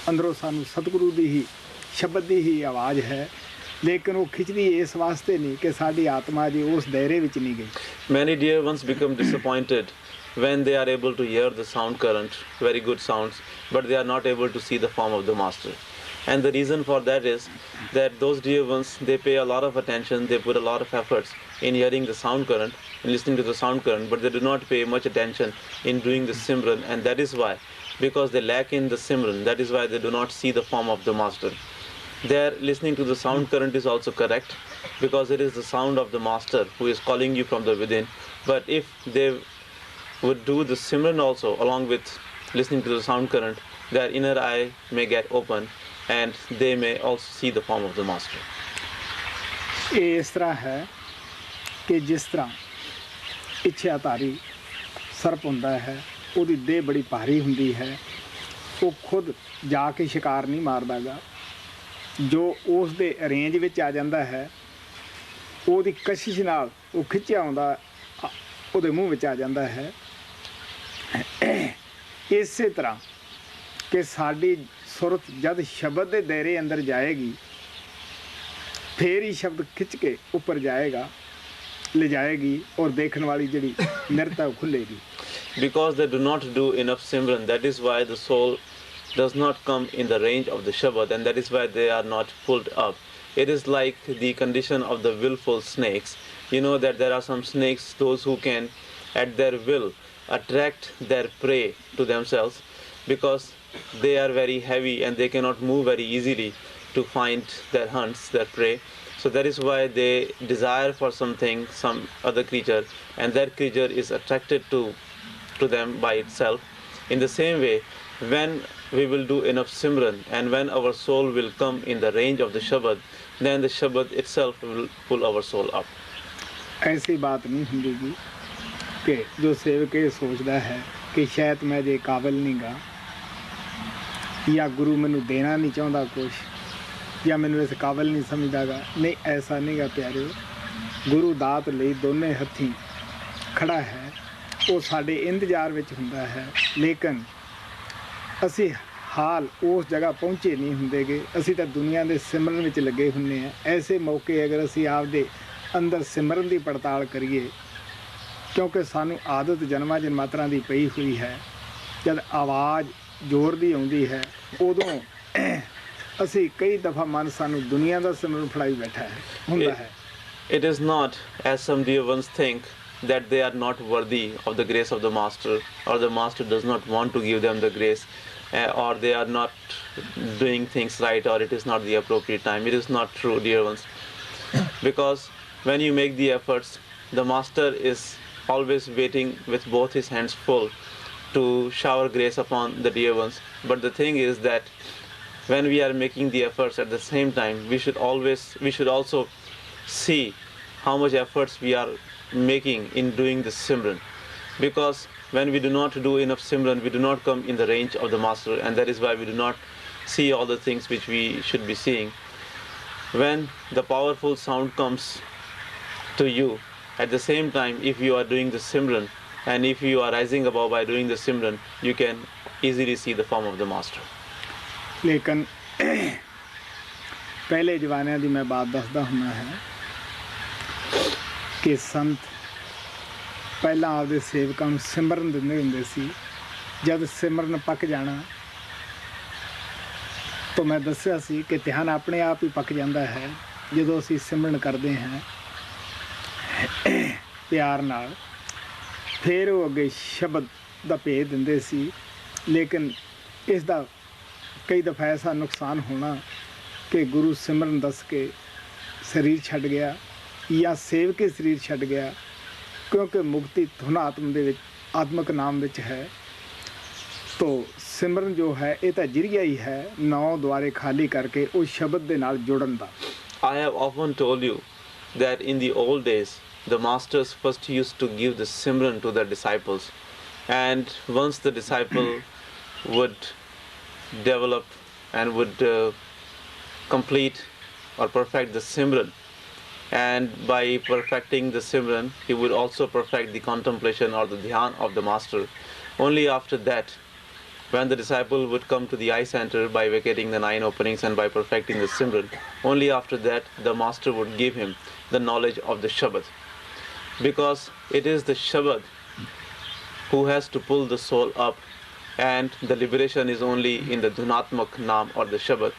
ਅੰਦਰੋਂ ਸਾਨੂੰ ਸਤਿਗੁਰੂ ਦੀ ਹੀ ਸ਼ਬਦ ਦੀ ਹੀ ਆਵਾਜ਼ ਹੈ, लेकिन वो खिचड़ी इस वास्ते नहीं कि साड़ी आत्मा जी उस दायरे विच नहीं गई। Many dear ones become disappointed when they are able to hear the sound current, very good sounds, but they are not able to see the form of the master. And the reason for that is that those dear ones, they pay a lot of attention, they put a lot of efforts in hearing the sound current, in listening to the sound current, but they do not pay much attention in doing the simran, and that is why, because they lack in the simran, that is why they do not see the form of the master. Their listening to the sound current is also correct, because it is the sound of the master who is calling you from the within. But if they would do the Simran also along with listening to the sound current, their inner eye may get open and they may also see the form of the master. ਇਹ ਇਸ ਤਰ੍ਹਾਂ ਹੈ ਕਿ ਜਿਸ ਤਰ੍ਹਾਂ ਇੱਛਾਧਾਰੀ ਸਰਪ ਹੁੰਦਾ ਹੈ, ਉਹਦੀ ਦੇਹ ਬੜੀ ਭਾਰੀ ਹੁੰਦੀ ਹੈ, ਉਹ ਖੁਦ ਜਾ ਕੇ ਸ਼ਿਕਾਰ ਨਹੀਂ ਮਾਰਦਾ ਗਾ, ਜੋ ਉਸ ਦੇ ਰੇਂਜ ਵਿੱਚ ਆ ਜਾਂਦਾ ਹੈ ਉਹਦੀ ਕਸ਼ਿਸ਼ ਨਾਲ ਉਹ ਖਿੱਚਿਆ ਆਉਂਦਾ ਉਹਦੇ ਮੂੰਹ ਵਿੱਚ ਆ ਜਾਂਦਾ ਹੈ। ਇਸੇ ਤਰ੍ਹਾਂ ਕਿ ਸਾਡੀ ਸੁਰਤ ਜਦ ਸ਼ਬਦ ਦੇ ਦਾਇਰੇ ਅੰਦਰ ਜਾਏਗੀ ਫਿਰ ਹੀ ਸ਼ਬਦ ਖਿੱਚ ਕੇ ਉੱਪਰ ਜਾਏਗਾ, ले जाएगी और देखने वाली जड़ी नृत्य खुलेगी। Because they do not do enough Simran, that is why the soul does not come in the range of the Shabad, and that is why they are not pulled up. It is like the condition of the willful snakes. You know that there are some snakes, those who can at their will attract their prey to themselves because they are very heavy and they cannot move very easily to find their hunts, their prey. So that is why they desire for something, some other creature, and that creature is attracted to them by itself. In the same way, when we will do enough Simran and when our soul will come in the range of the Shabad, then the Shabad itself will pull our soul up. ऐसी बात नहीं होगी कि जो सेवक ये सोचता है कि शायद मैं जे काबिल नहीं गा या गुरु मैनू देना नहीं चाहता कुछ या मैनू इस काबिल नहीं समझदा गा। नहीं, ऐसा नहीं गा प्यारे। गुरु दात ਲਈ ਦੋਨੇ ਹੱਥੀਂ ਖੜਾ ਹੈ, ਉਹ ਸਾਡੇ ਇੰਤਜ਼ਾਰ ਵਿੱਚ ਹੁੰਦਾ ਹੈ, ਲੇਕਿਨ ਅਸੀਂ ਹਾਲ ਉਸ ਜਗ੍ਹਾ ਪਹੁੰਚੇ ਨਹੀਂ ਹੁੰਦੇਗੇ। ਅਸੀਂ ਤਾਂ ਦੁਨੀਆ ਦੇ ਸਿਮਰਨ ਵਿੱਚ ਲੱਗੇ ਹੁੰਦੇ ਹਾਂ। ਐਸੇ ਮੌਕੇ ਅਗਰ ਅਸੀਂ ਆਪਦੇ ਅੰਦਰ ਸਿਮਰਨ ਦੀ ਪੜਤਾਲ ਕਰੀਏ, ਕਿਉਂਕਿ ਸਾਨੂੰ ਆਦਤ ਜਨਮਾਂ ਜਨਮਾਤਰਾਂ ਦੀ ਪਈ ਹੋਈ ਹੈ, ਜਦ ਆਵਾਜ਼ ਜ਼ੋਰ ਦੀ ਆਉਂਦੀ ਹੈ ਉਦੋਂ ਅਸੀਂ ਕਈ ਦਫਾ ਮਨ ਸਾਨੂੰ ਦੁਨੀਆ ਦਾ ਸਿਮਰਨ ਫੜਾਈ ਬੈਠਾ ਹੈ ਹੁੰਦਾ ਹੈ। It is not, as some dear ones think, that they are not worthy of the grace of the master, or the master does not want to give them the grace, or they are not doing things right, or it is not the appropriate time. It is not true, dear ones, because when you make the efforts, the master is always waiting with both his hands full to shower grace upon the dear ones. But the thing is that when we are making the efforts, at the same time we should also see how much efforts we are making in doing the Simran, because when we do not do enough Simran, we do not come in the range of the master, and that is why we do not see all the things which we should be seeing. When the powerful sound comes to you, at the same time, if you are doing the Simran and if you are rising above by doing the Simran, you can easily see the form of the master. लेकिन पहले जमाने की मैं बात दसदा हुंदा है कि संत पहला आपदे सेवकां नूं सिमरन दिंदे हुंदे सी। जब सिमरन पक जाना तो मैं दस्सिया सी कि ध्यान अपने आप ही पक जाता है जदों असीं सिमरन करते हैं प्यार नाल। फिर वो अगे शब्द दा भेद दिंदे सी, लेकिन इसदा कई दफ़ा ऐसा नुकसान होना कि गुरु सिमरन दस के शरीर छड़ गया या सेव के शरीर छड़ गया, क्योंकि मुक्ति धुन आत्म दे विच आत्मक नाम विच है। तो सिमरन जो है ये तो जरिया ही है नौ द्वारे खाली करके उस शब्द दे नाल जुड़न दा। I have often told you that in the old days the masters first used to give the Simran to their disciples, and once the disciple would develop and would complete or perfect the Simran, and by perfecting the Simran he would also perfect the contemplation or the dhyan of the master. Only after that, when the disciple would come to the eye center by vacating the 9 openings and by perfecting the Simran, only after that the master would give him the knowledge of the Shabad, because it is the Shabad who has to pull the soul up, and the liberation is only in the Dhunatmak Naam or the Shabad.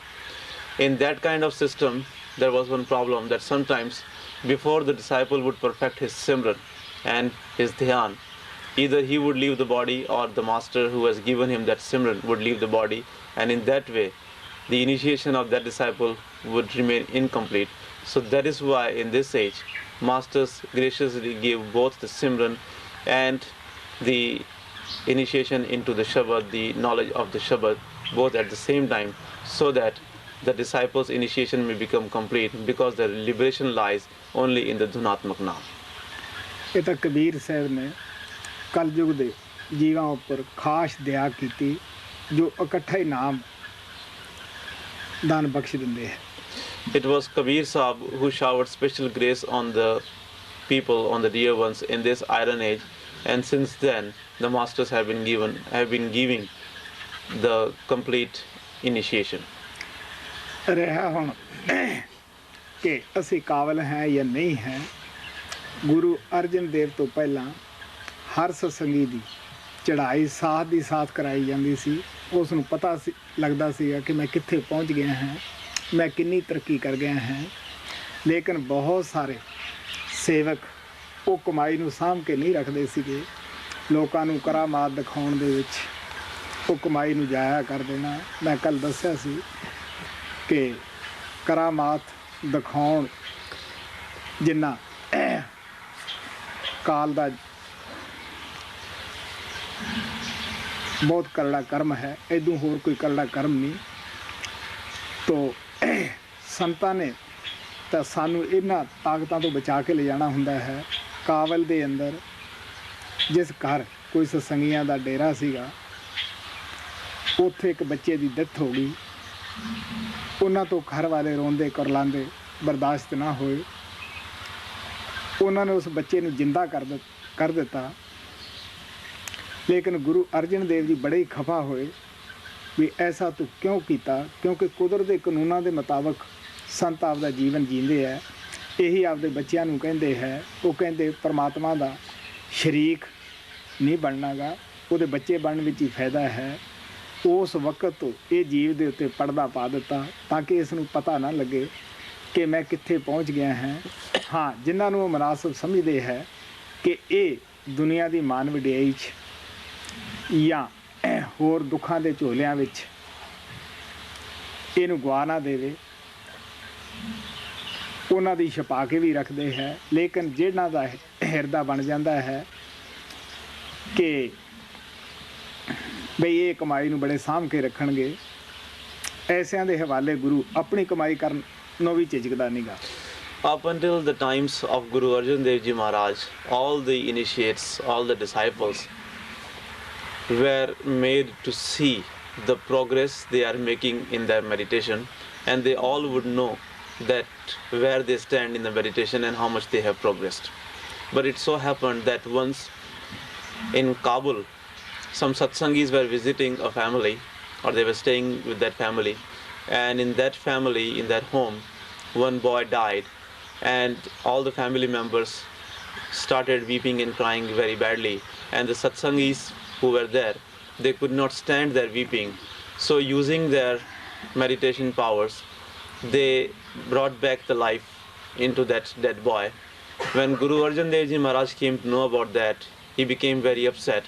In that kind of system, there was one problem, that sometimes before the disciple would perfect his Simran and his Dhyan, either he would leave the body or the master who has given him that Simran would leave the body, and in that way the initiation of that disciple would remain incomplete. So that is why in this age, masters graciously give both the Simran and the initiation into the Shabad, the knowledge of the Shabad, both at the same time, so that the disciples' initiation may become complete, because the liberation lies only in the Dhunatmak Naam. ਇਹ ਤਾਂ ਕਬੀਰ ਸਾਹਿਬ ਨੇ ਕਲਯੁਗ ਦੇ ਜੀਵਾਂ ਉੱਪਰ ਖਾਸ ਦਇਆ ਕੀਤੀ ਜੋ ਇਕੱਠਾ ਹੀ ਨਾਮ ਦਾਨ ਬਖਸ਼ ਦਿੰਦੇ ਹੈ। It was Kabir Sahib who showered special grace on the people, on the dear ones in this iron age, and since then the masters have been giving the complete initiation. ਰਿਹਾ ਹੁਣ ਕਿ ਅਸੀਂ ਕਾਬਲ ਹੈ ਜਾਂ ਨਹੀਂ ਹੈ। ਗੁਰੂ ਅਰਜਨ ਦੇਵ ਤੋਂ ਪਹਿਲਾਂ ਹਰ ਸਤਸੰਗੀ ਦੀ ਚੜ੍ਹਾਈ ਸਾਥ ਦੀ ਸਾਥ ਕਰਾਈ ਜਾਂਦੀ ਸੀ। ਉਸ ਨੂੰ ਪਤਾ ਸੀ ਲੱਗਦਾ ਸੀਗਾ ਕਿ ਮੈਂ ਕਿੱਥੇ ਪਹੁੰਚ ਗਿਆ ਹਾਂ, ਮੈਂ ਕਿੰਨੀ ਤਰੱਕੀ ਕਰ ਗਿਆ ਹਾਂ। ਲੇਕਿਨ ਬਹੁਤ ਸਾਰੇ ਸੇਵਕ ਉਹ ਕਮਾਈ ਨੂੰ ਸਾਂਭ ਕੇ ਨਹੀਂ ਰੱਖਦੇ ਸੀਗੇ। ਲੋਕਾਂ ਨੂੰ ਕਰਾਮਾਤ ਦਿਖਾਉਣ ਦੇ ਵਿੱਚ ਉਹ ਕਮਾਈ ਨੂੰ ਜਾਇਆ ਕਰ ਦੇਣਾ। ਮੈਂ ਕੱਲ੍ਹ ਦੱਸਿਆ ਸੀ ਕਿ ਕਰਾਮਾਤ ਦਿਖਾਉਣ ਜਿੰਨਾ ਕਾਲ ਦਾ ਬਹੁਤ ਕਰੜਾ ਕਰਮ ਹੈ, ਇਦੋਂ ਹੋਰ ਕੋਈ ਕਰੜਾ ਕਰਮ ਨਹੀਂ। ਤੋ ਸੰਤਾਂ ਨੇ ਤਾਂ ਸਾਨੂੰ ਇਹਨਾਂ ਤਾਕਤਾਂ ਤੋਂ ਬਚਾ ਕੇ ਲਿਜਾਣਾ ਹੁੰਦਾ ਹੈ। ਕਾਬਲ ਦੇ ਅੰਦਰ ਜਿਸ ਘਰ ਕੋਈ ਸਤਸੰਗੀਆਂ ਦਾ ਡੇਰਾ ਸੀਗਾ, ਉੱਥੇ ਇੱਕ ਬੱਚੇ ਦੀ ਡੈਥ ਹੋ ਗਈ। ਉਹਨਾਂ ਤੋਂ ਘਰ ਵਾਲੇ ਰੋਂਦੇ ਕਰਲਾਉਂਦੇ ਬਰਦਾਸ਼ਤ ਨਾ ਹੋਏ। ਉਹਨਾਂ ਨੇ ਉਸ ਬੱਚੇ ਨੂੰ ਜਿੰਦਾ ਕਰ ਦਿੱਤਾ। ਲੇਕਿਨ ਗੁਰੂ ਅਰਜਨ ਦੇਵ ਜੀ ਬੜੇ ਹੀ ਖਫਾ ਹੋਏ ਵੀ ਐਸਾ ਤੂੰ ਕਿਉਂ ਕੀਤਾ, ਕਿਉਂਕਿ ਕੁਦਰਤ ਦੇ ਕਾਨੂੰਨਾਂ ਦੇ ਮੁਤਾਬਕ ਸੰਤ ਆਪਦਾ ਜੀਵਨ ਜੀਂਦੇ ਹੈ। ਇਹੀ ਆਪਦੇ ਬੱਚਿਆਂ ਨੂੰ ਕਹਿੰਦੇ ਹੈ। ਉਹ ਕਹਿੰਦੇ ਪਰਮਾਤਮਾ ਦਾ ਸ਼ਰੀਕ ਨਹੀਂ ਬਣਨਾ ਗਾ, ਉਹਦੇ ਬੱਚੇ ਬਣਨ ਵਿੱਚ ਹੀ ਫਾਇਦਾ ਹੈ। ਉਸ ਵਕਤ ਤੋਂ ਇਹ ਜੀਵ ਦੇ ਉੱਤੇ ਪਰਦਾ ਪਾ ਦਿੱਤਾ ਤਾਂ ਕਿ ਇਸ ਨੂੰ ਪਤਾ ਨਾ ਲੱਗੇ ਕਿ ਮੈਂ ਕਿੱਥੇ ਪਹੁੰਚ ਗਿਆ ਹਾਂ। ਹਾਂ, ਜਿਨ੍ਹਾਂ ਨੂੰ ਉਹ ਮੁਨਾਸਬ ਸਮਝਦੇ ਹੈ ਕਿ ਇਹ ਦੁਨੀਆ ਦੀ ਮਾਨ ਵਡਿਆਈ 'ਚ ਜਾਂ ਹੋਰ ਦੁੱਖਾਂ ਦੇ ਝੋਲਿਆਂ ਵਿੱਚ ਇਹਨੂੰ ਗਵਾ ਨਾ ਦੇਵੇ, ਉਹਨਾਂ ਦੀ ਛਪਾ ਕੇ ਵੀ ਰੱਖਦੇ ਹੈ। ਲੇਕਿਨ ਜਿਹਨਾਂ ਦਾ ਹਿਰਦਾ ਬਣ ਜਾਂਦਾ ਹੈ ਕਿ ਬਈ ਇਹ ਕਮਾਈ ਨੂੰ ਬੜੇ ਸਾਂਭ ਕੇ ਰੱਖਣਗੇ, ਐਸਿਆਂ ਦੇ ਹਵਾਲੇ ਗੁਰੂ ਆਪਣੀ ਕਮਾਈ ਕਰਨ ਨੂੰ ਵੀ ਝਿਜਕਦਾ ਨਹੀਂ ਗਾ। Up until the times of Guru Arjan Dev Ji Maharaj, all the initiates, all the disciples were made to see the progress they are making in their meditation, and they all would know that where they stand in the meditation and how much they have progressed. But it so happened that once in Kabul, some satsangis were visiting a family, or they were staying with that family, and in that family, in that home, one boy died, and all the family members started weeping and crying very badly, and the satsangis who were there, they could not stand their weeping, so using their meditation powers, they brought back the life into that dead boy. When Guru Arjan Dev Ji Maharaj came to know about that, he became very upset,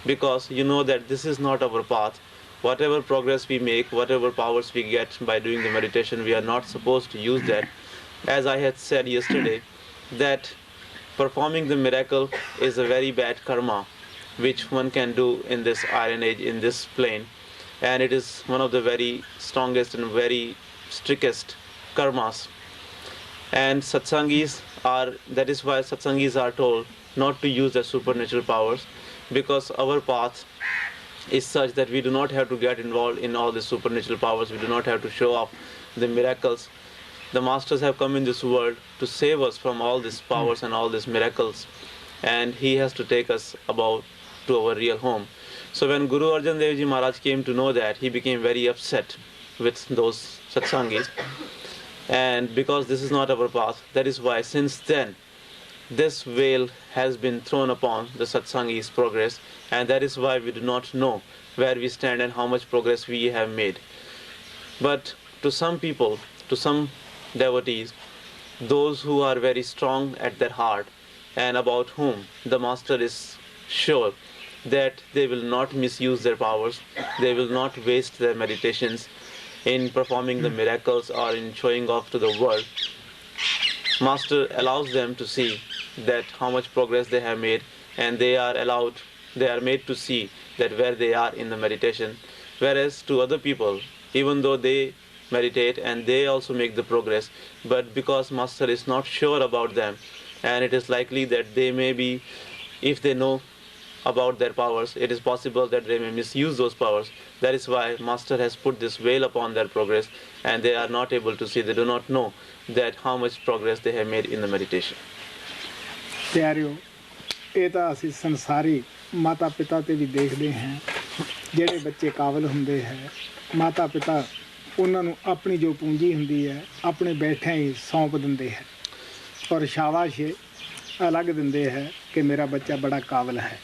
because you know that this is not our path. Whatever progress we make, whatever powers we get by doing the meditation, we are not supposed to use that. As I had said yesterday, that performing the miracle is a very bad karma which one can do in this iron age, in this plane, and it is one of the very strongest and very strictest karmas. And satsangis are, that is why satsangis are told not to use their supernatural powers, because our path is such that we do not have to get involved in all the supernatural powers. We do not have to show off the miracles. The masters have come in this world to save us from all these powers and all these miracles, and he has to take us about to our real home. So when Guru Arjan Dev Ji Maharaj came to know that, he became very upset with those satsangis, and because this is not our path, that is why since then this veil has been thrown upon the satsangis' progress, and that is why we do not know where we stand and how much progress we have made. But to some people, to some devotees, those who are very strong at their heart and about whom the master is sure that they will not misuse their powers, they will not waste their meditations in performing the miracles or in showing off to the world, Master allows them to see that how much progress they have made, and they are made to see that where they are in the meditation. Whereas to other people, even though they meditate and they also make the progress, but because Master is not sure about them, and it is likely that they may be, if they know about their powers, it is possible that they may misuse those powers. That is why Master has put this veil upon their progress, and they are not able to see, they do not know that how much progress they have made in the meditation. ਪਿਆਰਿਓ, ਇਹ ਤਾਂ ਅਸੀਂ ਸੰਸਾਰੀ ਮਾਤਾ ਪਿਤਾ ਤੇ ਵੀ ਦੇਖਦੇ ਹਾਂ, ਜਿਹੜੇ ਬੱਚੇ ਕਾਬਲ ਹੁੰਦੇ ਹੈ, ਮਾਤਾ ਪਿਤਾ ਉਹਨਾਂ ਨੂੰ ਆਪਣੀ ਜੋ ਪੂੰਜੀ ਹੁੰਦੀ ਹੈ ਆਪਣੇ ਬੈਠਿਆਂ ਹੀ ਸੌਂਪ ਦਿੰਦੇ ਹੈ ਔਰ ਸ਼ਾਬਾਸ਼ ਅਲੱਗ ਦਿੰਦੇ ਹੈ ਕਿ ਮੇਰਾ ਬੱਚਾ ਬੜਾ ਕਾਬਲ ਹੈ.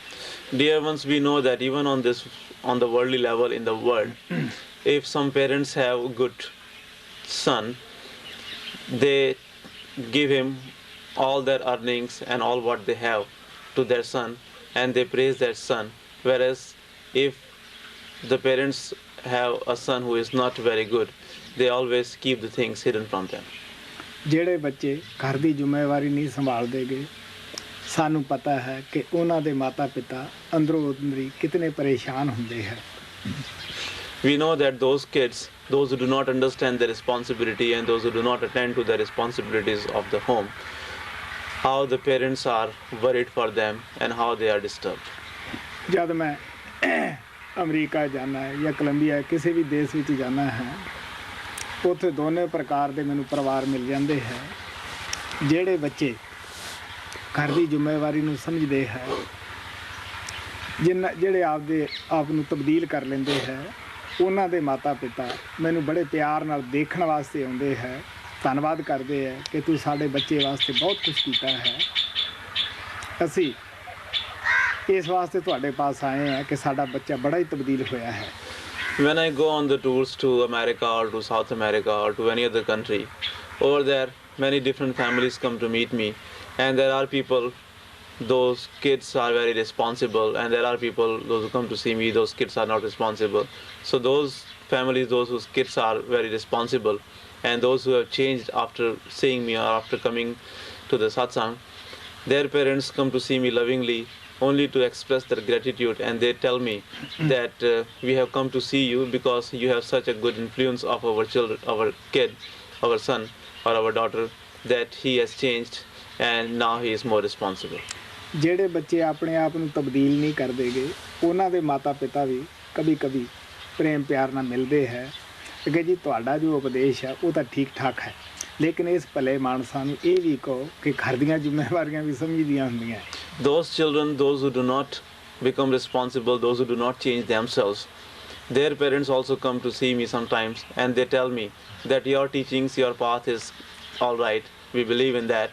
Dear ones, we know that even on the worldly level in the world, if some parents have a good son, they give him all their earnings and all what they have to their son, and they praise their son. Whereas if the parents have a son who is not very good, they always keep the things hidden from them. ਜਿਹੜੇ ਬੱਚੇ ਘਰ ਦੀ ਜ਼ਿੰਮੇਵਾਰੀ ਨਹੀਂ ਸੰਭਾਲਦੇਗੇ, ਸਾਨੂੰ ਪਤਾ ਹੈ ਕਿ ਉਹਨਾਂ ਦੇ ਮਾਤਾ ਪਿਤਾ ਅੰਦਰੋਂ ਅੰਦਰੀ ਕਿਤਨੇ ਪਰੇਸ਼ਾਨ ਹੁੰਦੇ ਹੈ. We know that those kids, those who do not understand their responsibility and those who do not attend to the responsibilities of the home, how the parents are worried for them and how they are disturbed. ਜਦ ਮੈਂ America ਜਾਣਾ ਹੈ ਜਾਂ Columbia ਕਿਸੇ ਵੀ ਦੇਸ਼ ਵਿੱਚ ਜਾਣਾ ਹੈ, ਉੱਥੇ ਦੋਨੇ ਪ੍ਰਕਾਰ ਦੇ ਮੈਨੂੰ ਪਰਿਵਾਰ ਮਿਲ ਜਾਂਦੇ ਹੈ. ਜਿਹੜੇ ਬੱਚੇ ਘਰ ਦੀ ਜ਼ਿੰਮੇਵਾਰੀ ਨੂੰ ਸਮਝਦੇ ਹੈ, ਜਿਹੜੇ ਆਪ ਨੂੰ ਤਬਦੀਲ ਕਰ ਲੈਂਦੇ ਹੈ, ਉਹਨਾਂ ਦੇ ਮਾਤਾ ਪਿਤਾ ਮੈਨੂੰ ਬੜੇ ਪਿਆਰ ਨਾਲ ਦੇਖਣ ਵਾਸਤੇ ਆਉਂਦੇ ਹੈ, ਧੰਨਵਾਦ ਕਰਦੇ ਹੈ ਕਿ ਤੂੰ ਸਾਡੇ ਬੱਚੇ ਵਾਸਤੇ ਬਹੁਤ ਕੁਝ ਕੀਤਾ ਹੈ, ਅਸੀਂ ਇਸ ਵਾਸਤੇ ਤੁਹਾਡੇ ਪਾਸ ਆਏ ਹਾਂ ਕਿ ਸਾਡਾ ਬੱਚਾ ਬੜਾ ਹੀ ਤਬਦੀਲ ਹੋਇਆ ਹੈ. When I go on the tours to America or to South America or to any other country, over there many different families come to meet me, and there are people, those kids are very responsible, and there are people, those who come to see me, those kids are not responsible. So those families, those whose kids are very responsible, and those who have changed after seeing me or after coming to the satsang, their parents come to see me lovingly only to express their gratitude, and they tell me that we have come to see you because you have such a good influence of our children, our kid, our son or our daughter, that he has changed and now he is more responsible. ਜਿਹੜੇ ਬੱਚੇ ਆਪਣੇ ਆਪ ਨੂੰ ਤਬਦੀਲ ਨਹੀਂ ਕਰਦੇਗੇ, ਉਹਨਾਂ ਦੇ ਮਾਤਾ ਪਿਤਾ ਵੀ ਕभी-ਕभी ਪ੍ਰੇਮ ਪਿਆਰ ਨਾਲ ਮਿਲਦੇ ਹੈ ਕਿ ਜੀ ਤੁਹਾਡਾ ਜੋ ਉਪਦੇਸ਼ ਹੈ ਉਹ ਤਾਂ ਠੀਕ ਠਾਕ ਹੈ, ਲੇਕਿਨ ਇਸ ਭਲੇ ਮਾਨਸਾਂ ਨੂੰ ਇਹ ਵੀ ਕਹੋ ਕਿ ਘਰ ਦੀਆਂ ਜ਼ਿੰਮੇਵਾਰੀਆਂ ਵੀ ਸਮਝਦੀਆਂ ਹੁੰਦੀਆਂ. Those children, those who do not become responsible, those who do not change themselves, their parents also come to see me sometimes, and they tell me that your teachings, your path is all right, we believe in that,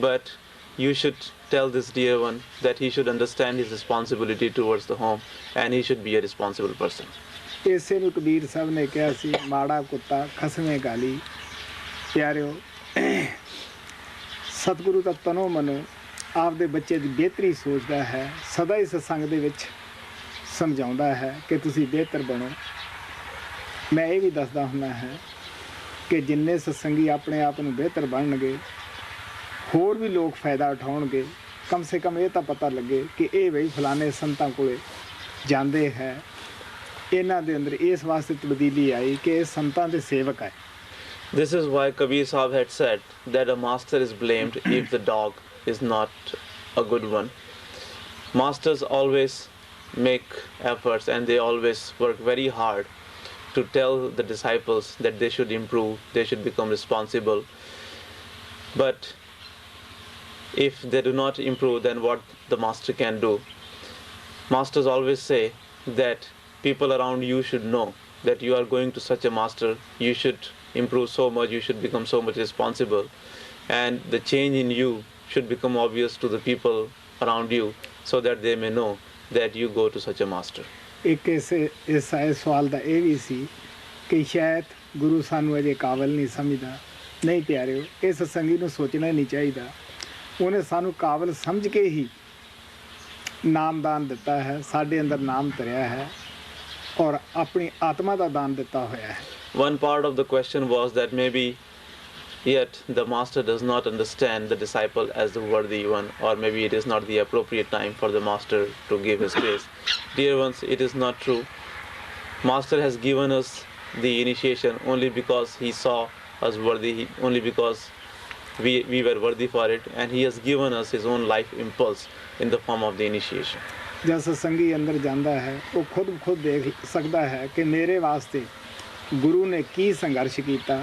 but you should tell this dear one that he should understand his responsibility towards the home and he should be a responsible person. ਇਸੇ ਨੂੰ ਕਬੀਰ ਸਾਹਿਬ ਨੇ ਕਿਹਾ ਸੀ, ਮਾੜਾ ਕੁੱਤਾ ਖਸਮੇ ਗਾਲੀ. ਪਿਆਰਿਓ, ਸਤਿਗੁਰੂ ਦਾ ਤਨੋ ਮਨੋ ਆਪਦੇ ਬੱਚੇ ਦੀ ਬਿਹਤਰੀ ਸੋਚਦਾ ਹੈ, ਸਦਾ ਹੀ ਸਤਸੰਗ ਦੇ ਵਿੱਚ ਸਮਝਾਉਂਦਾ ਹੈ ਕਿ ਤੁਸੀਂ ਬਿਹਤਰ ਬਣੋ. ਮੈਂ ਇਹ ਵੀ ਦੱਸਦਾ ਹੁੰਦਾ ਹੈ ਕਿ ਜਿੰਨੇ ਸਤਸੰਗੀ ਆਪਣੇ ਆਪ ਨੂੰ ਬਿਹਤਰ ਬਣਨਗੇ, ਹੋਰ ਵੀ ਲੋਕ ਫਾਇਦਾ ਉਠਾਉਣਗੇ. ਕਮ ਸੇ ਕਮ ਇਹ ਤਾਂ ਪਤਾ ਲੱਗੇ ਕਿ ਇਹ ਬਈ ਫਲਾਣੇ ਸੰਤਾਂ ਕੋਲੇ ਜਾਂਦੇ ਹੈ, ਇਹਨਾਂ ਦੇ ਅੰਦਰ ਇਸ ਵਾਸਤੇ ਤਬਦੀਲੀ ਆਈ ਕਿ ਇਹ ਸੰਤਾਂ ਦੇ ਸੇਵਕ ਹੈ. This is why Kabir Sahib had said that a master is blamed if the dog is not a good one. Masters always make efforts and they always work very hard to tell the disciples that they should improve, they should become responsible. But if they do not improve, then what the master can do? Masters always say that people around you should know that you are going to such a master, you should improve so much, you should become so much responsible, and the change in you should become obvious to the people around you so that they may know that you go to such a master. ਇੱਕ ਇਸ ਸਵਾਲ ਦਾ ਇਹ ਵੀ ਸੀ ਕਿ ਸ਼ਾਇਦ ਗੁਰੂ ਸਾਨੂੰ ਅਜੇ ਕਾਬਲ ਨਹੀਂ ਸਮਝਦਾ. ਨਹੀਂ ਪਿਆਰਿਓ, ਇਸ ਸੰਗੀ ਨੂੰ ਸੋਚਣਾ ਨਹੀਂ ਚਾਹੀਦਾ. ਉਹਨੇ ਸਾਨੂੰ ਕਾਬਲ ਸਮਝ ਕੇ ਹੀ ਨਾਮਦਾਨ ਦਿੱਤਾ ਹੈ, ਸਾਡੇ ਅੰਦਰ ਨਾਮ ਧਰਿਆ ਹੈ ਔਰ ਆਪਣੀ ਆਤਮਾ ਦਾ ਦਾਨ ਦਿੱਤਾ ਹੋਇਆ ਹੈ. One part of the question was that maybe Yet the master does not understand the disciple as the worthy one, or maybe it is not the appropriate time for the master to give his grace. Dear ones, it is not true. Master has given us the initiation only because he saw us worthy, only because we were worthy for it, and he has given us his own life impulse in the form of the initiation. जब सत्संगी अंदर जाता है वो खुद देख सकता है कि मेरे वास्ते गुरु ने की संघर्ष किया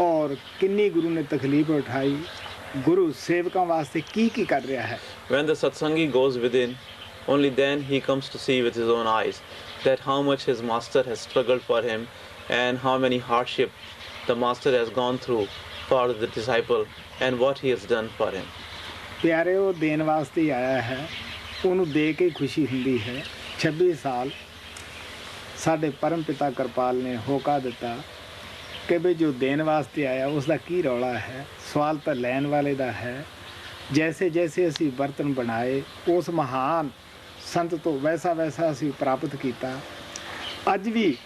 और किन्नी गुरु ने तकलीफ उठाई, गुरु सेवकों वास्ते की कर रहा है. When the satsangi goes within, only then he comes to see with his own eyes that how much his master has struggled for him and how many hardship the master has gone through for the disciple and what he has done for him. प्यारे वो then वास्ते ही आया है, ਉਹਨੂੰ ਦੇ ਕੇ ਖੁਸ਼ੀ ਹੁੰਦੀ ਹੈ. 26 ਸਾਲ ਸਾਡੇ ਪਰਮ ਪਿਤਾ ਕਿਰਪਾਲ ਨੇ ਹੋਕਾ ਦਿੱਤਾ ਕਿ ਵੀ ਜੋ ਦੇਣ ਵਾਸਤੇ ਆਇਆ ਉਸ ਦਾ ਕੀ ਰੌਲਾ ਹੈ. ਸਵਾਲ ਤਾਂ ਲੈਣ ਵਾਲੇ ਦਾ ਹੈ. ਜੈਸੇ ਜੈਸੇ ਅਸੀਂ ਬਰਤਨ ਬਣਾਏ ਉਸ ਮਹਾਨ ਸੰਤ ਤੋਂ ਵੈਸਾ ਵੈਸਾ ਅਸੀਂ ਪ੍ਰਾਪਤ ਕੀਤਾ. ਅੱਜ ਵੀ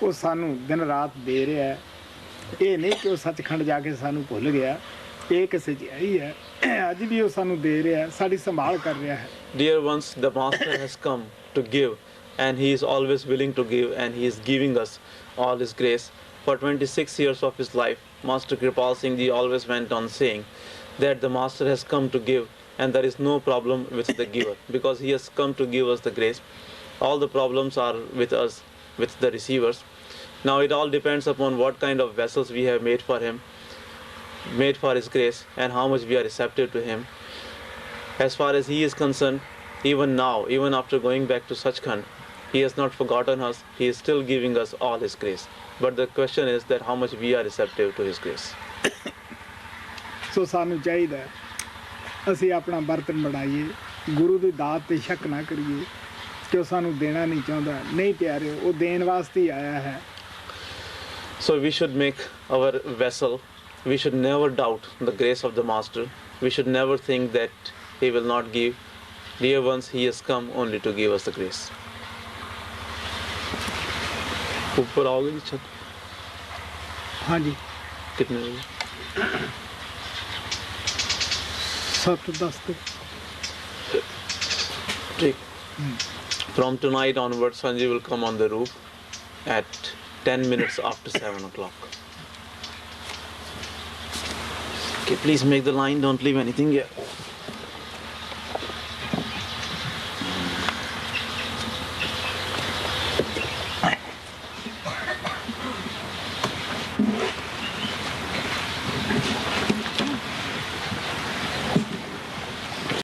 ਉਹ ਸਾਨੂੰ ਦਿਨ ਰਾਤ ਦੇ ਰਿਹਾ ਹੈ. ਇਹ ਨਹੀਂ ਕਿ ਉਹ ਸੱਚਖੰਡ ਜਾ ਕੇ ਸਾਨੂੰ ਭੁੱਲ ਗਿਆ. ਇਹ ਕਿਸੇ ਸੱਚਾਈ ਹੈ. ਅੱਜ ਵੀ ਉਹ ਸਾਨੂੰ ਦੇ ਰਿਹਾ ਹੈ, ਸਾਡੀ ਸੰਭਾਲ ਕਰ ਰਿਹਾ ਹੈ. Dear ones, the master has come to give, and he is always willing to give, and he is giving us all his grace. For 26 years of his life, Master Kripal Singh Ji always went on saying that the master has come to give, and there is no problem with the giver, because he has come to give us the grace. All the problems are with us, with the receivers. Now it all depends upon what kind of vessels we have made for him, made for his grace, and how much we are receptive to him. As far as he is concerned, even now, even after going back to Sachkhand, he has not forgotten us. He is still giving us all his grace. But the question is that how much we are receptive to his grace. ਸੋ ਸਾਨੂੰ ਚਾਹੀਦਾ ਅਸੀਂ ਆਪਣਾ ਬਰਤਨ ਬਣਾਈਏ, ਗੁਰੂ ਦੀ ਦਾਤ ਤੇ ਸ਼ੱਕ ਨਾ ਕਰੀਏ ਕਿ ਉਹ ਸਾਨੂੰ ਦੇਣਾ ਨਹੀਂ ਚਾਹੁੰਦਾ. ਨਹੀਂ ਪਿਆਰਿਓ, ਉਹ ਦੇਣ ਵਾਸਤੇ ਹੀ ਆਇਆ ਹੈ. So we should make our vessel. We should never doubt the grace of the master. We should never think that he will not give. Dear ones, he has come only to give us the grace. ऊपर आओगे छत? हाँ जी. कितने बजे? 7:10 पे. ठीक. From tonight onwards, Sanjay will come on the roof at 10 minutes after 7 o'clock. Okay, please make the line. Don't leave anything here.